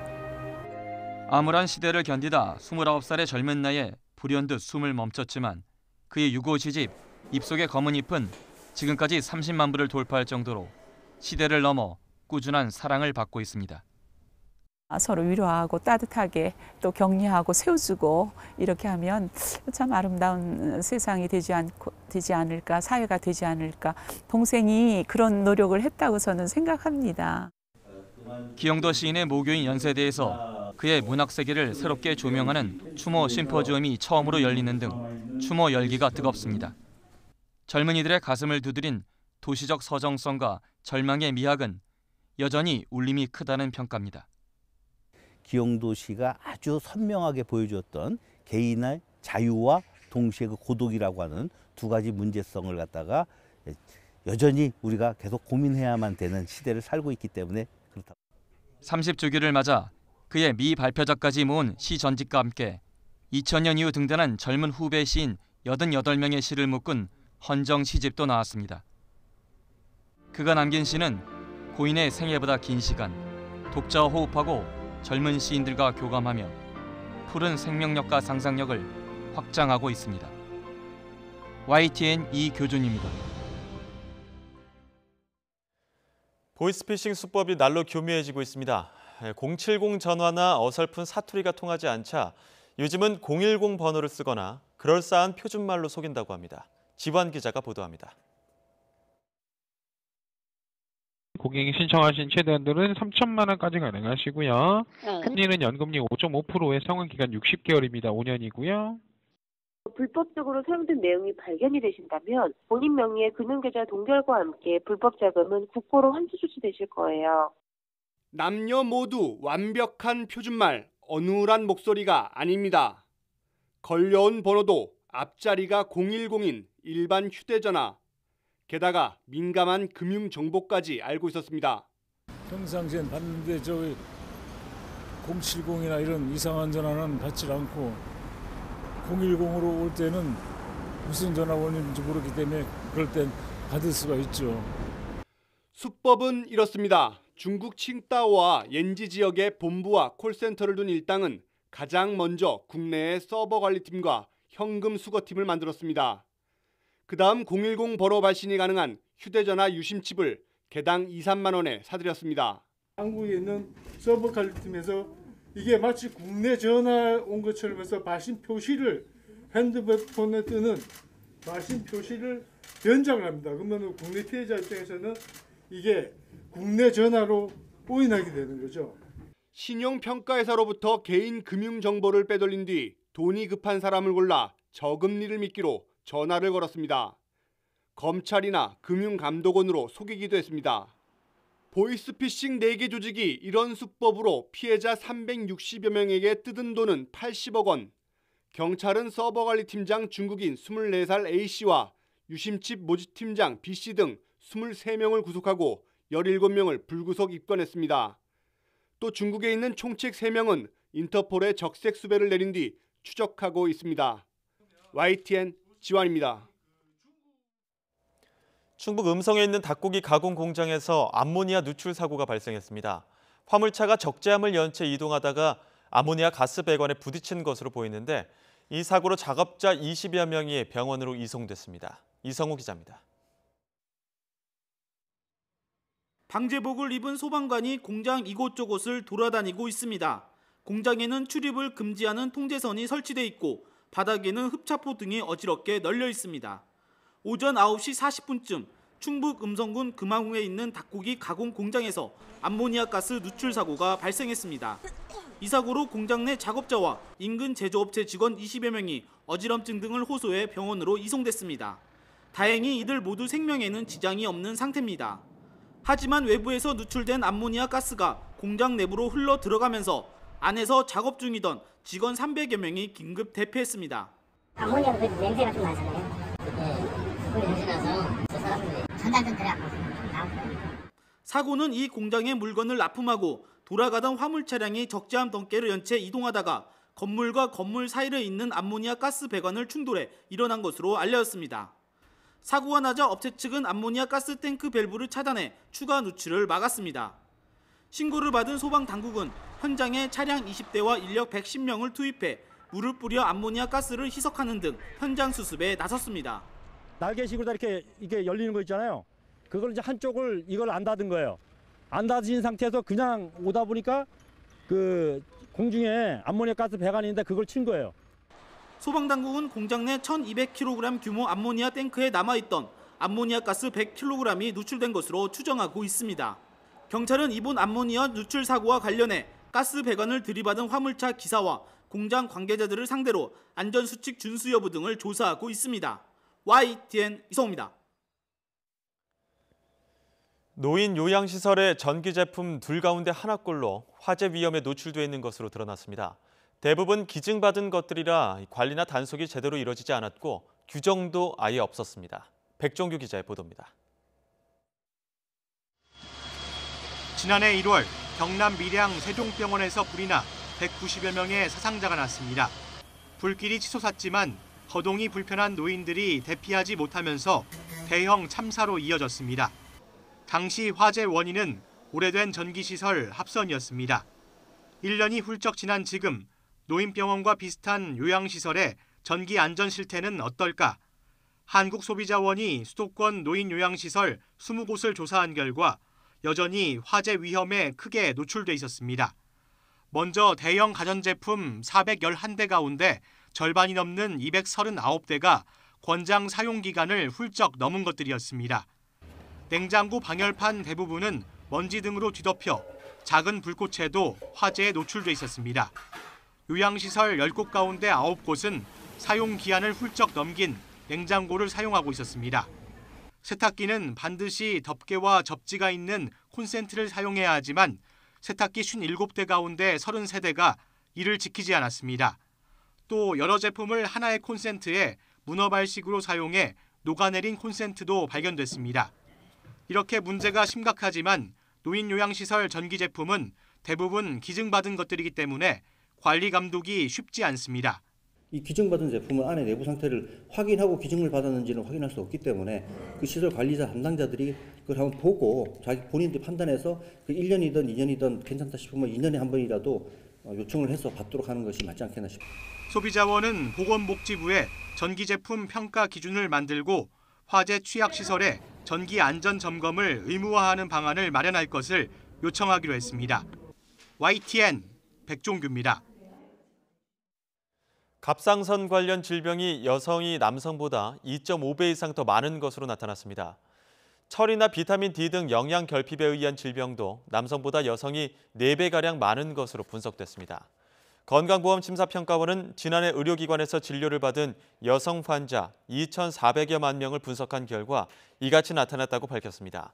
[SPEAKER 4] 암울한 시대를 견디다 29살의 젊은 나이에 불현듯 숨을 멈췄지만 그의 유고 시집 입속의 검은 잎은 지금까지 30만 부를 돌파할 정도로 시대를 넘어 꾸준한 사랑을 받고 있습니다.
[SPEAKER 18] 서로 위로하고 따뜻하게 또 격려하고 세워주고 이렇게 하면 참 아름다운 세상이 되지 않을까, 사회가 되지 않을까. 동생이 그런 노력을 했다고 저는 생각합니다.
[SPEAKER 4] 기영도 시인의 모교인 연세대에서 그의 문학 세계를 새롭게 조명하는 추모 심포지엄이 처음으로 열리는 등 추모 열기가 뜨겁습니다. 젊은이들의 가슴을 두드린 도시적 서정성과 절망의 미학은 여전히 울림이 크다는 평가입니다.
[SPEAKER 19] 기영도 시가 아주 선명하게 보여주었던 개인의 자유와 동시에 그 고독이라고 하는 두 가지 문제성을 갖다가 여전히 우리가 계속 고민해야만 되는 시대를 살고 있기 때문에 그렇다.
[SPEAKER 4] 30주기를 맞아 그의 미발표작까지 모은 시 전집과 함께 2000년 이후 등단한 젊은 후배 시인 88명의 시를 묶은 헌정 시집도 나왔습니다. 그가 남긴 시는 고인의 생애보다 긴 시간, 독자와 호흡하고 젊은 시인들과 교감하며 푸른 생명력과 상상력을 확장하고 있습니다. YTN 이교준입니다.
[SPEAKER 1] 보이스피싱 수법이 날로 교묘해지고 있습니다. 070 전화나 어설픈 사투리가 통하지 않자 요즘은 010 번호를 쓰거나 그럴싸한 표준말로 속인다고 합니다. 지환 기자가 보도합니다.
[SPEAKER 20] 고객이 신청하신 최대한도는 3천만 원까지 가능하시고요. 금리는 연금리 5.5%의 상환기간 60개월입니다. 5년이고요.
[SPEAKER 21] 불법적으로 사용된 내용이 발견이 되신다면 본인 명의의 금융계좌 동결과 함께 불법 자금은 국고로 환수 조치되실 거예요.
[SPEAKER 13] 남녀 모두 완벽한 표준말, 어눌한 목소리가 아닙니다. 걸려온 번호도 앞자리가 010인 일반 휴대전화, 게다가 민감한 금융 정보까지 알고 있었습니다.
[SPEAKER 22] 평상시엔 받는데 저기 070이나 이런 이상한 전화는 받지 않고 010으로 올 때는 무슨 전화번호인지 모르기 때문에 그럴 땐 받을 수가 있죠.
[SPEAKER 13] 수법은 이렇습니다. 중국 칭다오와 옌지 지역의 본부와 콜센터를 둔 일당은 가장 먼저 국내의 서버 관리팀과 현금 수거팀을 만들었습니다. 그 다음 010 번호 발신이 가능한 휴대전화 유심칩을 개당 2, 3만 원에 사들였습니다.
[SPEAKER 22] 한국에 있는 서버 관리팀에서 이게 마치 국내 전화 온 것처럼 해서 발신 표시를 핸드폰에 뜨는 발신 표시를 연장을 합니다. 그러면 국내 피해자 입장에서는 이게 국내 전화로 오인하게 되는 거죠.
[SPEAKER 13] 신용평가회사로부터 개인 금융 정보를 빼돌린 뒤 돈이 급한 사람을 골라 저금리를 미끼로 전화를 걸었습니다. 검찰이나 금융감독원으로 속이기도 했습니다. 보이스피싱 4개 조직이 이런 수법으로 피해자 360여 명에게 뜯은 돈은 80억 원. 경찰은 서버관리팀장 중국인 24살 A씨와 유심칩 모집팀장 B씨 등 23명을 구속하고 17명을 불구속 입건했습니다. 또 중국에 있는 총책 3명은 인터폴에 적색 수배를 내린 뒤 추적하고 있습니다. YTN 지환입니다.
[SPEAKER 1] 충북 음성에 있는 닭고기 가공 공장에서 암모니아 누출 사고가 발생했습니다. 화물차가 적재함을 연체 이동하다가 아모니아 가스 배관에 부딪힌 것으로 보이는데 이 사고로 작업자 20여 명이 병원으로 이송됐습니다. 이성우 기자입니다.
[SPEAKER 24] 방제복을 입은 소방관이 공장 이곳저곳을 돌아다니고 있습니다. 공장에는 출입을 금지하는 통제선이 설치돼 있고 바닥에는 흡차포 등이 어지럽게 널려 있습니다. 오전 9시 40분쯤 충북 음성군 금화궁에 있는 닭고기 가공 공장에서 암모니아 가스 누출 사고가 발생했습니다. 이 사고로 공장 내 작업자와 인근 제조업체 직원 20여 명이 어지럼증 등을 호소해 병원으로 이송됐습니다. 다행히 이들 모두 생명에는 지장이 없는 상태입니다. 하지만 외부에서 누출된 암모니아 가스가 공장 내부로 흘러 들어가면서 안에서 작업 중이던 직원 300여 명이 긴급 대피했습니다.
[SPEAKER 3] 암모니아도 냄새가 좀 나잖아요. 그게 냄새 나서 저 사람들이 전달전달이 안 나와요.
[SPEAKER 24] 사고는 이 공장에 물건을 납품하고 돌아가던 화물 차량이 적재함 덮개를 연 채 이동하다가 건물과 건물 사이에 있는 암모니아 가스 배관을 충돌해 일어난 것으로 알려졌습니다. 사고가 나자 업체 측은 암모니아 가스 탱크 밸브를 차단해 추가 누출을 막았습니다. 신고를 받은 소방당국은 현장에 차량 20대와 인력 110명을 투입해 물을 뿌려 암모니아 가스를 희석하는 등 현장 수습에 나섰습니다.
[SPEAKER 6] 날개식으로 이렇게 열리는 거 있잖아요. 그걸 이제 한쪽을 이걸 안 닫은 거예요. 안 닫은 상태에서 그냥 오다 보니까 그 공중에 암모니아 가스 배관인데 그걸 친 거예요.
[SPEAKER 24] 소방당국은 공장 내 1200kg 규모 암모니아 탱크에 남아있던 암모니아 가스 100kg이 누출된 것으로 추정하고 있습니다. 경찰은 이번 암모니아 누출 사고와 관련해 가스 배관을 들이받은 화물차 기사와 공장 관계자들을 상대로 안전수칙 준수 여부 등을 조사하고 있습니다. YTN 이성호입니다.
[SPEAKER 1] 노인 요양시설의 전기 제품 둘 가운데 하나꼴로 화재 위험에 노출돼 있는 것으로 드러났습니다. 대부분 기증받은 것들이라 관리나 단속이 제대로 이루어지지 않았고 규정도 아예 없었습니다. 백종규 기자의 보도입니다.
[SPEAKER 7] 지난해 1월 경남 밀양 세종병원에서 불이 나 190여 명의 사상자가 났습니다. 불길이 치솟았지만 거동이 불편한 노인들이 대피하지 못하면서 대형 참사로 이어졌습니다. 당시 화재 원인은 오래된 전기시설 합선이었습니다. 1년이 훌쩍 지난 지금 노인병원과 비슷한 요양시설의 전기 안전 실태는 어떨까? 한국소비자원이 수도권 노인요양시설 20곳을 조사한 결과 여전히 화재 위험에 크게 노출돼 있었습니다. 먼저 대형 가전제품 411대 가운데 절반이 넘는 239대가 권장 사용 기간을 훌쩍 넘은 것들이었습니다. 냉장고 방열판 대부분은 먼지 등으로 뒤덮여 작은 불꽃에도 화재에 노출돼 있었습니다. 요양시설 10곳 가운데 9곳은 사용 기한을 훌쩍 넘긴 냉장고를 사용하고 있었습니다. 세탁기는 반드시 덮개와 접지가 있는 콘센트를 사용해야 하지만 세탁기 57대 가운데 33대가 이를 지키지 않았습니다. 또 여러 제품을 하나의 콘센트에 문어발식으로 사용해 녹아내린 콘센트도 발견됐습니다. 이렇게 문제가 심각하지만 노인요양시설 전기 제품은 대부분 기증받은 것들이기 때문에 관리 감독이 쉽지 않습니다.
[SPEAKER 8] 이 기증받은 제품은 안에 내부 상태를 확인하고 기증을 받았는지는 확인할 수 없기 때문에 그 시설 관리자 담당자들이 그걸 한번 보고 자기 본인들이 판단해서 그 1년이든 2년이든 괜찮다 싶으면 2년에 한 번이라도 요청을 해서 받도록 하는 것이 맞지 않겠나 싶습니다.
[SPEAKER 7] 소비자원은 보건복지부에 전기제품 평가 기준을 만들고 화재 취약시설에 전기 안전 점검을 의무화하는 방안을 마련할 것을 요청하기로 했습니다. YTN 백종규입니다.
[SPEAKER 1] 갑상선 관련 질병이 여성이 남성보다 2.5배 이상 더 많은 것으로 나타났습니다. 철이나 비타민 D 등 영양 결핍에 의한 질병도 남성보다 여성이 4배가량 많은 것으로 분석됐습니다. 건강보험심사평가원은 지난해 의료기관에서 진료를 받은 여성 환자 2,400여만 명을 분석한 결과 이같이 나타났다고 밝혔습니다.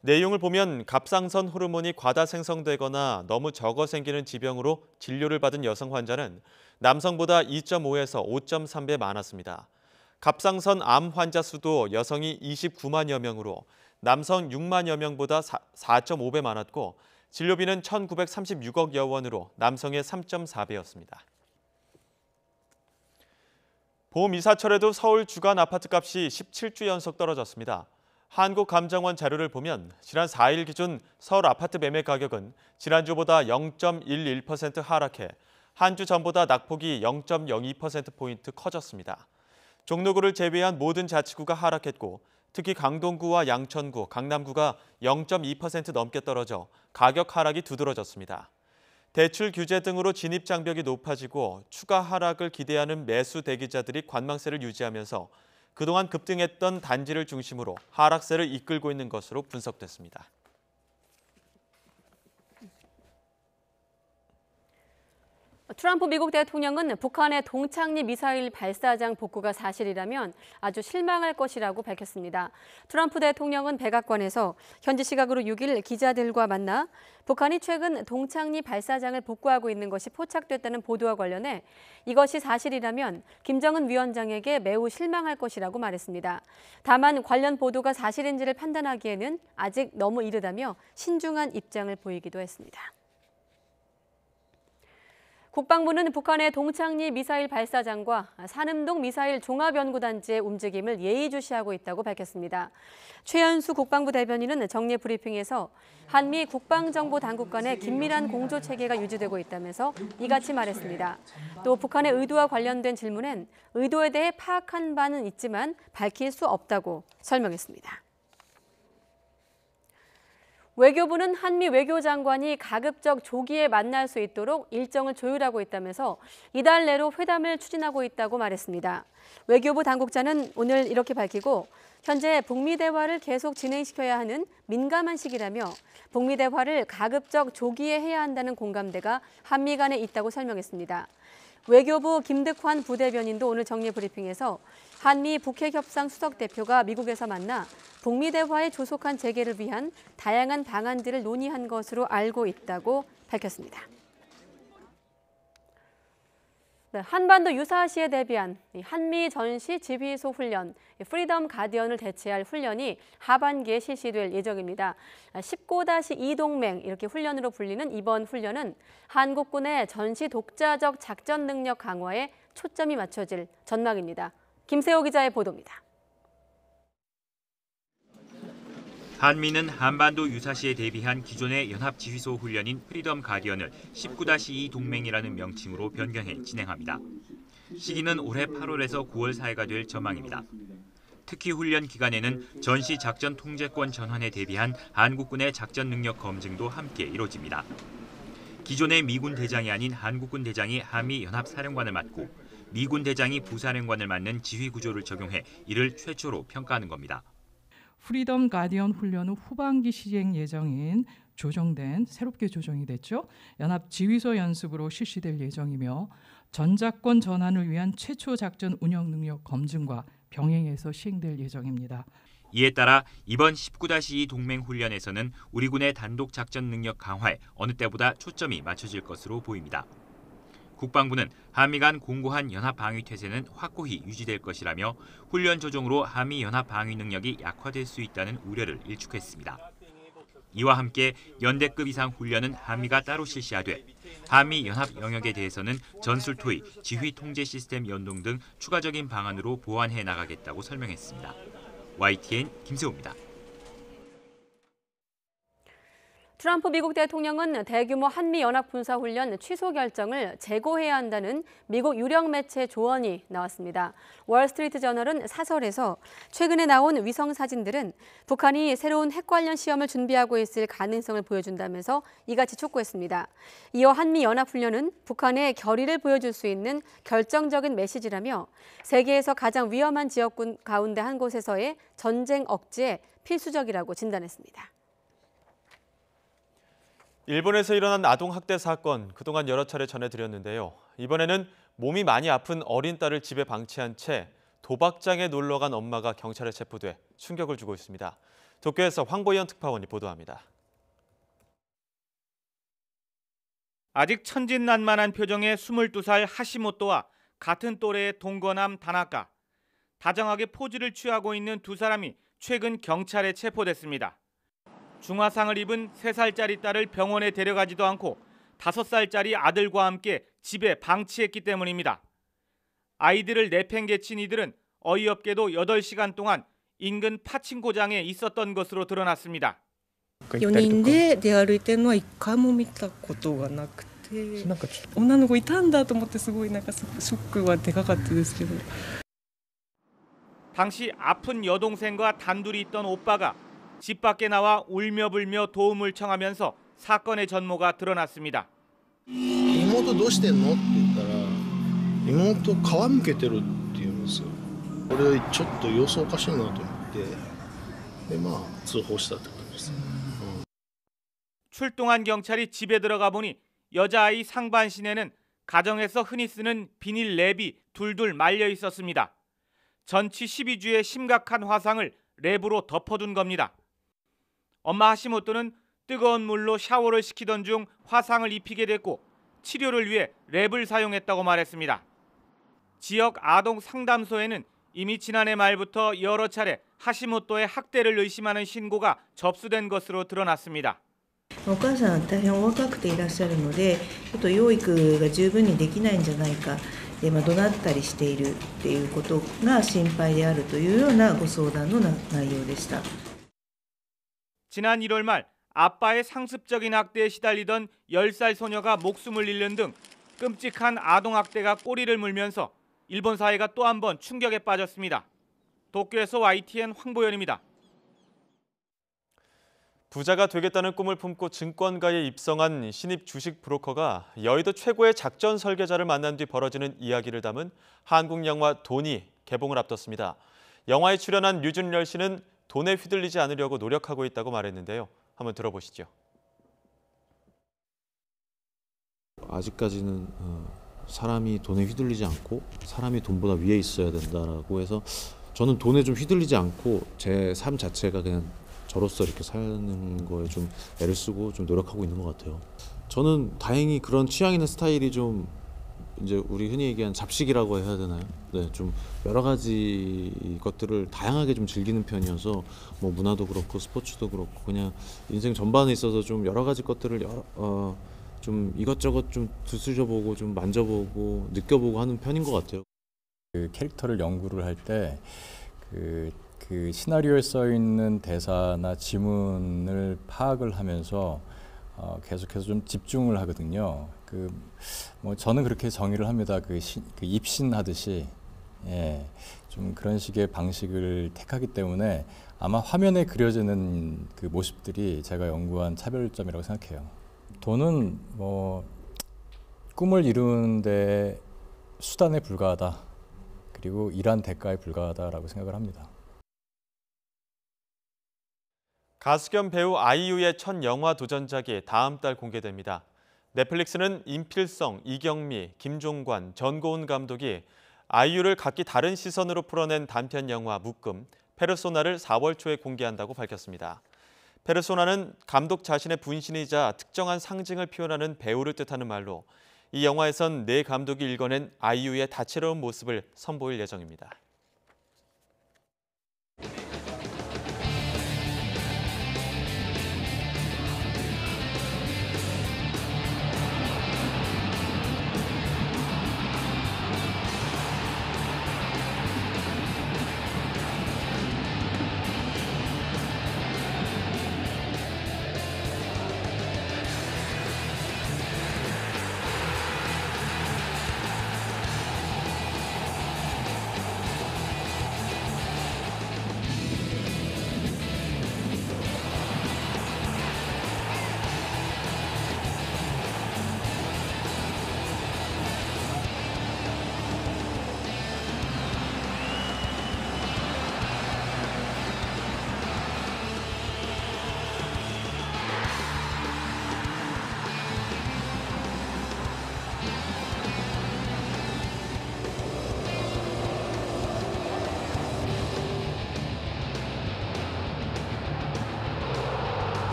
[SPEAKER 1] 내용을 보면 갑상선 호르몬이 과다 생성되거나 너무 적어 생기는 지병으로 진료를 받은 여성 환자는 남성보다 2.5에서 5.3배 많았습니다. 갑상선 암 환자 수도 여성이 29만여 명으로 남성 6만여 명보다 4.5배 많았고 진료비는 1,936억여 원으로 남성의 3.4배였습니다. 봄 이사철에도 서울 주간 아파트값이 17주 연속 떨어졌습니다. 한국감정원 자료를 보면 지난 4일 기준 서울 아파트 매매 가격은 지난주보다 0.11% 하락해 한 주 전보다 낙폭이 0.02%포인트 커졌습니다. 종로구를 제외한 모든 자치구가 하락했고 특히 강동구와 양천구, 강남구가 0.2% 넘게 떨어져 가격 하락이 두드러졌습니다. 대출 규제 등으로 진입 장벽이 높아지고 추가 하락을 기대하는 매수 대기자들이 관망세를 유지하면서 그동안 급등했던 단지를 중심으로 하락세를 이끌고 있는 것으로 분석됐습니다.
[SPEAKER 2] 트럼프 미국 대통령은 북한의 동창리 미사일 발사장 복구가 사실이라면 아주 실망할 것이라고 밝혔습니다. 트럼프 대통령은 백악관에서 현지 시각으로 6일 기자들과 만나 북한이 최근 동창리 발사장을 복구하고 있는 것이 포착됐다는 보도와 관련해 이것이 사실이라면 김정은 위원장에게 매우 실망할 것이라고 말했습니다. 다만 관련 보도가 사실인지를 판단하기에는 아직 너무 이르다며 신중한 입장을 보이기도 했습니다. 국방부는 북한의 동창리 미사일 발사장과 산음동 미사일 종합연구단지의 움직임을 예의주시하고 있다고 밝혔습니다. 최연수 국방부 대변인은 정례 브리핑에서 한미 국방정보당국 간의 긴밀한 공조체계가 유지되고 있다면서 이같이 말했습니다. 또 북한의 의도와 관련된 질문엔 의도에 대해 파악한 바는 있지만 밝힐 수 없다고 설명했습니다. 외교부는 한미 외교장관이 가급적 조기에 만날 수 있도록 일정을 조율하고 있다면서 이달 내로 회담을 추진하고 있다고 말했습니다. 외교부 당국자는 오늘 이렇게 밝히고 현재 북미 대화를 계속 진행시켜야 하는 민감한 시기라며 북미 대화를 가급적 조기에 해야 한다는 공감대가 한미 간에 있다고 설명했습니다. 외교부 김득환 부대변인도 오늘 정례 브리핑에서 한미 북핵협상 수석대표가 미국에서 만나 북미 대화의 조속한 재개를 위한 다양한 방안들을 논의한 것으로 알고 있다고 밝혔습니다. 한반도 유사시에 대비한 한미 전시 지휘소 훈련, 프리덤 가디언을 대체할 훈련이 하반기에 실시될 예정입니다. 19-2 동맹 이렇게 훈련으로 불리는 이번 훈련은 한국군의 전시 독자적 작전 능력 강화에 초점이 맞춰질 전망입니다. 김세호 기자의 보도입니다.
[SPEAKER 4] 한미는 한반도 유사시에 대비한 기존의 연합지휘소 훈련인 프리덤 가디언을 19-2 동맹이라는 명칭으로 변경해 진행합니다. 시기는 올해 8월에서 9월 사이가 될 전망입니다. 특히 훈련 기간에는 전시 작전 통제권 전환에 대비한 한국군의 작전 능력 검증도 함께 이뤄집니다. 기존의 미군 대장이 아닌 한국군 대장이 한미 연합사령관을 맡고 미군 대장이 부사령관을 맡는 지휘 구조를 적용해 이를 최초로 평가하는 겁니다.
[SPEAKER 5] 프리덤 가디언 훈련은 후반기 시행 예정인 새롭게 조정이 됐죠. 연합 지휘소 연습으로 실시될 예정이며 전작권 전환을 위한 최초 작전 운영 능력 검증과 병행해서 시행될 예정입니다.
[SPEAKER 4] 이에 따라 이번 19-2 동맹 훈련에서는 우리 군의 단독 작전 능력 강화에 어느 때보다 초점이 맞춰질 것으로 보입니다. 국방부는 한미 간 공고한 연합 방위 태세는 확고히 유지될 것이라며 훈련 조정으로 한미 연합 방위 능력이 약화될 수 있다는 우려를 일축했습니다. 이와 함께 연대급 이상 훈련은 한미가 따로 실시하되 한미 연합 영역에 대해서는 전술 토의, 지휘 통제 시스템 연동 등 추가적인 방안으로 보완해 나가겠다고 설명했습니다. YTN 김세호입니다.
[SPEAKER 2] 트럼프 미국 대통령은 대규모 한미연합군사훈련 취소 결정을 재고해야 한다는 미국 유력 매체 조언이 나왔습니다. 월스트리트저널은 사설에서 최근에 나온 위성 사진들은 북한이 새로운 핵 관련 시험을 준비하고 있을 가능성을 보여준다면서 이같이 촉구했습니다. 이어 한미연합훈련은 북한의 결의를 보여줄 수 있는 결정적인 메시지라며 세계에서 가장 위험한 지역군 가운데 한 곳에서의 전쟁 억제에 필수적이라고 진단했습니다.
[SPEAKER 1] 일본에서 일어난 아동학대 사건 그동안 여러 차례 전해드렸는데요. 이번에는 몸이 많이 아픈 어린 딸을 집에 방치한 채 도박장에 놀러간 엄마가 경찰에 체포돼 충격을 주고 있습니다. 도쿄에서 황보현 특파원이 보도합니다.
[SPEAKER 24] 아직 천진난만한 표정의 22살 하시모토와 같은 또래의 동거남 다나카. 다정하게 포즈를 취하고 있는 두 사람이 최근 경찰에 체포됐습니다. 중화상을 입은 3살짜리 딸을 병원에 데려가지도 않고 5살짜리 아들과 함께 집에 방치했기 때문입니다. 아이들을 내팽개친 이들은 어이없게도 8시간 동안 인근 파친코장에 있었던 것으로 드러났습니다.
[SPEAKER 9] 4人で出歩いてるのは1回も見たことがなくて、女の子いたんだと思ってすごいショックはでかかったですけど。
[SPEAKER 24] 당시 아픈 여동생과 단둘이 있던 오빠가 집 밖에 나와 울며 불며 도움을 청하면서 사건의 전모가 드러났습니다.
[SPEAKER 12] 妹どうしてんのって言ったら妹皮むけてるって言うんですよ。これちょっと様子おかしいなと思ってで通報したって感じです。
[SPEAKER 24] 출동한 경찰이 집에 들어가 보니 여자아이 상반신에는
[SPEAKER 11] 가정에서 흔히 쓰는 비닐 랩이 둘둘 말려 있었습니다. 전치 12주의 심각한 화상을 랩으로 덮어둔 겁니다. 엄마 하시모토는 뜨거운 물로 샤워를 시키던 중 화상을 입히게 됐고 치료를 위해 랩을 사용했다고 말했습니다. 지역 아동 상담소에는 이미 지난해 말부터 여러 차례 하시모토의 학대를 의심하는 신고가 접수된 것으로 드러났습니다.
[SPEAKER 14] お母さん大変お若くていらっしゃるので、ちょっと養育が十分にできないんじゃないか、怒鳴ったりしているっていうことが心配であるというようなご相談の内容でした。
[SPEAKER 11] 지난 1월 말 아빠의 상습적인 학대에 시달리던 10살 소녀가 목숨을 잃는 등 끔찍한 아동학대가 꼬리를 물면서 일본 사회가 또 한 번 충격에 빠졌습니다. 도쿄에서 YTN 황보현입니다.
[SPEAKER 1] 부자가 되겠다는 꿈을 품고 증권가에 입성한 신입 주식 브로커가 여의도 최고의 작전 설계자를 만난 뒤 벌어지는 이야기를 담은 한국 영화 돈이 개봉을 앞뒀습니다. 영화에 출연한 류준열 씨는 돈에 휘둘리지 않으려고 노력하고 있다고 말했는데요. 한번 들어보시죠.
[SPEAKER 15] 아직까지는 사람이 돈에 휘둘리지 않고 사람이 돈보다 위에 있어야 된다라고 해서 저는 돈에 좀 휘둘리지 않고 제 삶 자체가 그냥 저로서 이렇게 사는 거에 좀 애를 쓰고 좀 노력하고 있는 것 같아요. 저는 다행히 그런 취향이나 스타일이 좀 이제 우리 흔히 얘기하는 잡식이라고 해야 되나요? 네, 좀 여러 가지 것들을 다양하게 좀 즐기는 편이어서 뭐 문화도 그렇고 스포츠도 그렇고 그냥 인생 전반에 있어서 좀 여러 가지 것들을 좀 이것저것 좀 두드려보고 좀 만져보고 느껴보고 하는 편인 것 같아요.
[SPEAKER 23] 그 캐릭터를 연구를 할 때 그 시나리오에 써 있는 대사나 지문을 파악을 하면서 계속해서 좀 집중을 하거든요. 뭐 저는 그렇게 정의를 합니다. 그 입신하듯이 좀 그런 식의 방식을 택하기 때문에 아마 화면에 그려지는 그 모습들이 제가 연구한 차별점이라고 생각해요. 돈은 뭐 꿈을 이루는데 수단에 불과하다. 그리고 일한 대가에 불과하다라고 생각을 합니다.
[SPEAKER 1] 가수 겸 배우 아이유의 첫 영화 도전작이 다음 달 공개됩니다. 넷플릭스는 임필성, 이경미, 김종관, 전고은 감독이 아이유를 각기 다른 시선으로 풀어낸 단편 영화 묶음, 페르소나를 4월 초에 공개한다고 밝혔습니다. 페르소나는 감독 자신의 분신이자 특정한 상징을 표현하는 배우를 뜻하는 말로 이 영화에선 네 감독이 일궈낸 아이유의 다채로운 모습을 선보일 예정입니다.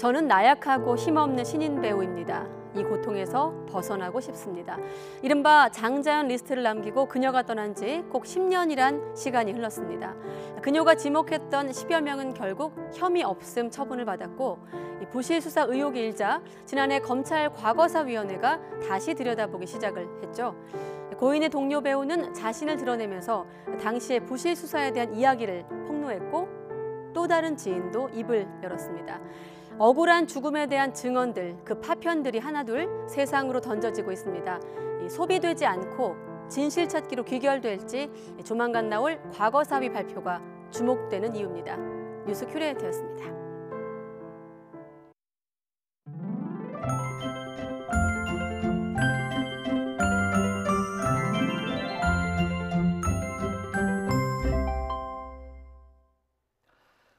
[SPEAKER 2] 저는 나약하고 힘없는 신인 배우입니다. 이 고통에서 벗어나고 싶습니다. 이른바 장자연 리스트를 남기고 그녀가 떠난 지 꼭 10년이란 시간이 흘렀습니다. 그녀가 지목했던 10여 명은 결국 혐의 없음 처분을 받았고 이 부실 수사 의혹이 일자 지난해 검찰 과거사위원회가 다시 들여다보기 시작을 했죠. 고인의 동료 배우는 자신을 드러내면서 당시의 부실 수사에 대한 이야기를 폭로했고 또 다른 지인도 입을 열었습니다. 억울한 죽음에 대한 증언들, 그 파편들이 하나둘 세상으로 던져지고 있습니다. 소비되지 않고 진실 찾기로 귀결될지 조만간 나올 과거사위 발표가 주목되는 이유입니다. 뉴스 큐레이터였습니다.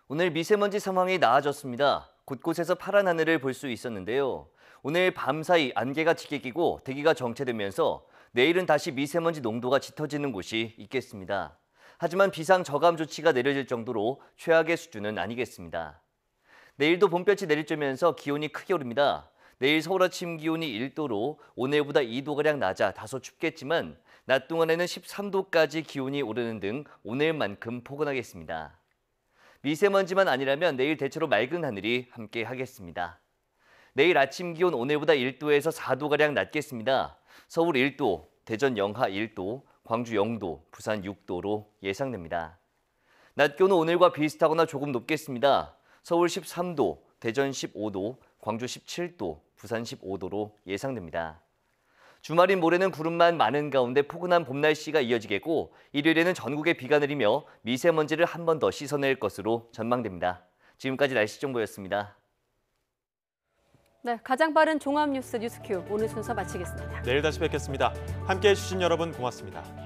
[SPEAKER 10] 오늘 미세먼지 상황이 나아졌습니다. 곳곳에서 파란 하늘을 볼 수 있었는데요. 오늘 밤사이 안개가 짙게 끼고 대기가 정체되면서 내일은 다시 미세먼지 농도가 짙어지는 곳이 있겠습니다. 하지만 비상 저감 조치가 내려질 정도로 최악의 수준은 아니겠습니다. 내일도 봄볕이 내리쬐면서 기온이 크게 오릅니다. 내일 서울 아침 기온이 1도로 오늘보다 2도가량 낮아 다소 춥겠지만 낮 동안에는 13도까지 기온이 오르는 등 오늘만큼 포근하겠습니다. 미세먼지만 아니라면 내일 대체로 맑은 하늘이 함께 하겠습니다. 내일 아침 기온 오늘보다 1도에서 4도가량 낮겠습니다. 서울 1도, 대전 영하 1도, 광주 0도, 부산 6도로 예상됩니다. 낮 기온은 오늘과 비슷하거나 조금 높겠습니다. 서울 13도, 대전 15도, 광주 17도, 부산 15도로 예상됩니다. 주말인 모레는 구름만 많은 가운데 포근한 봄 날씨가 이어지겠고 일요일에는 전국에 비가 내리며 미세먼지를 한 번 더 씻어낼 것으로 전망됩니다. 지금까지 날씨 정보였습니다.
[SPEAKER 2] 네, 가장 빠른 종합 뉴스 뉴스큐 오늘 순서 마치겠습니다.
[SPEAKER 1] 내일 다시 뵙겠습니다. 함께해 주신 여러분 고맙습니다.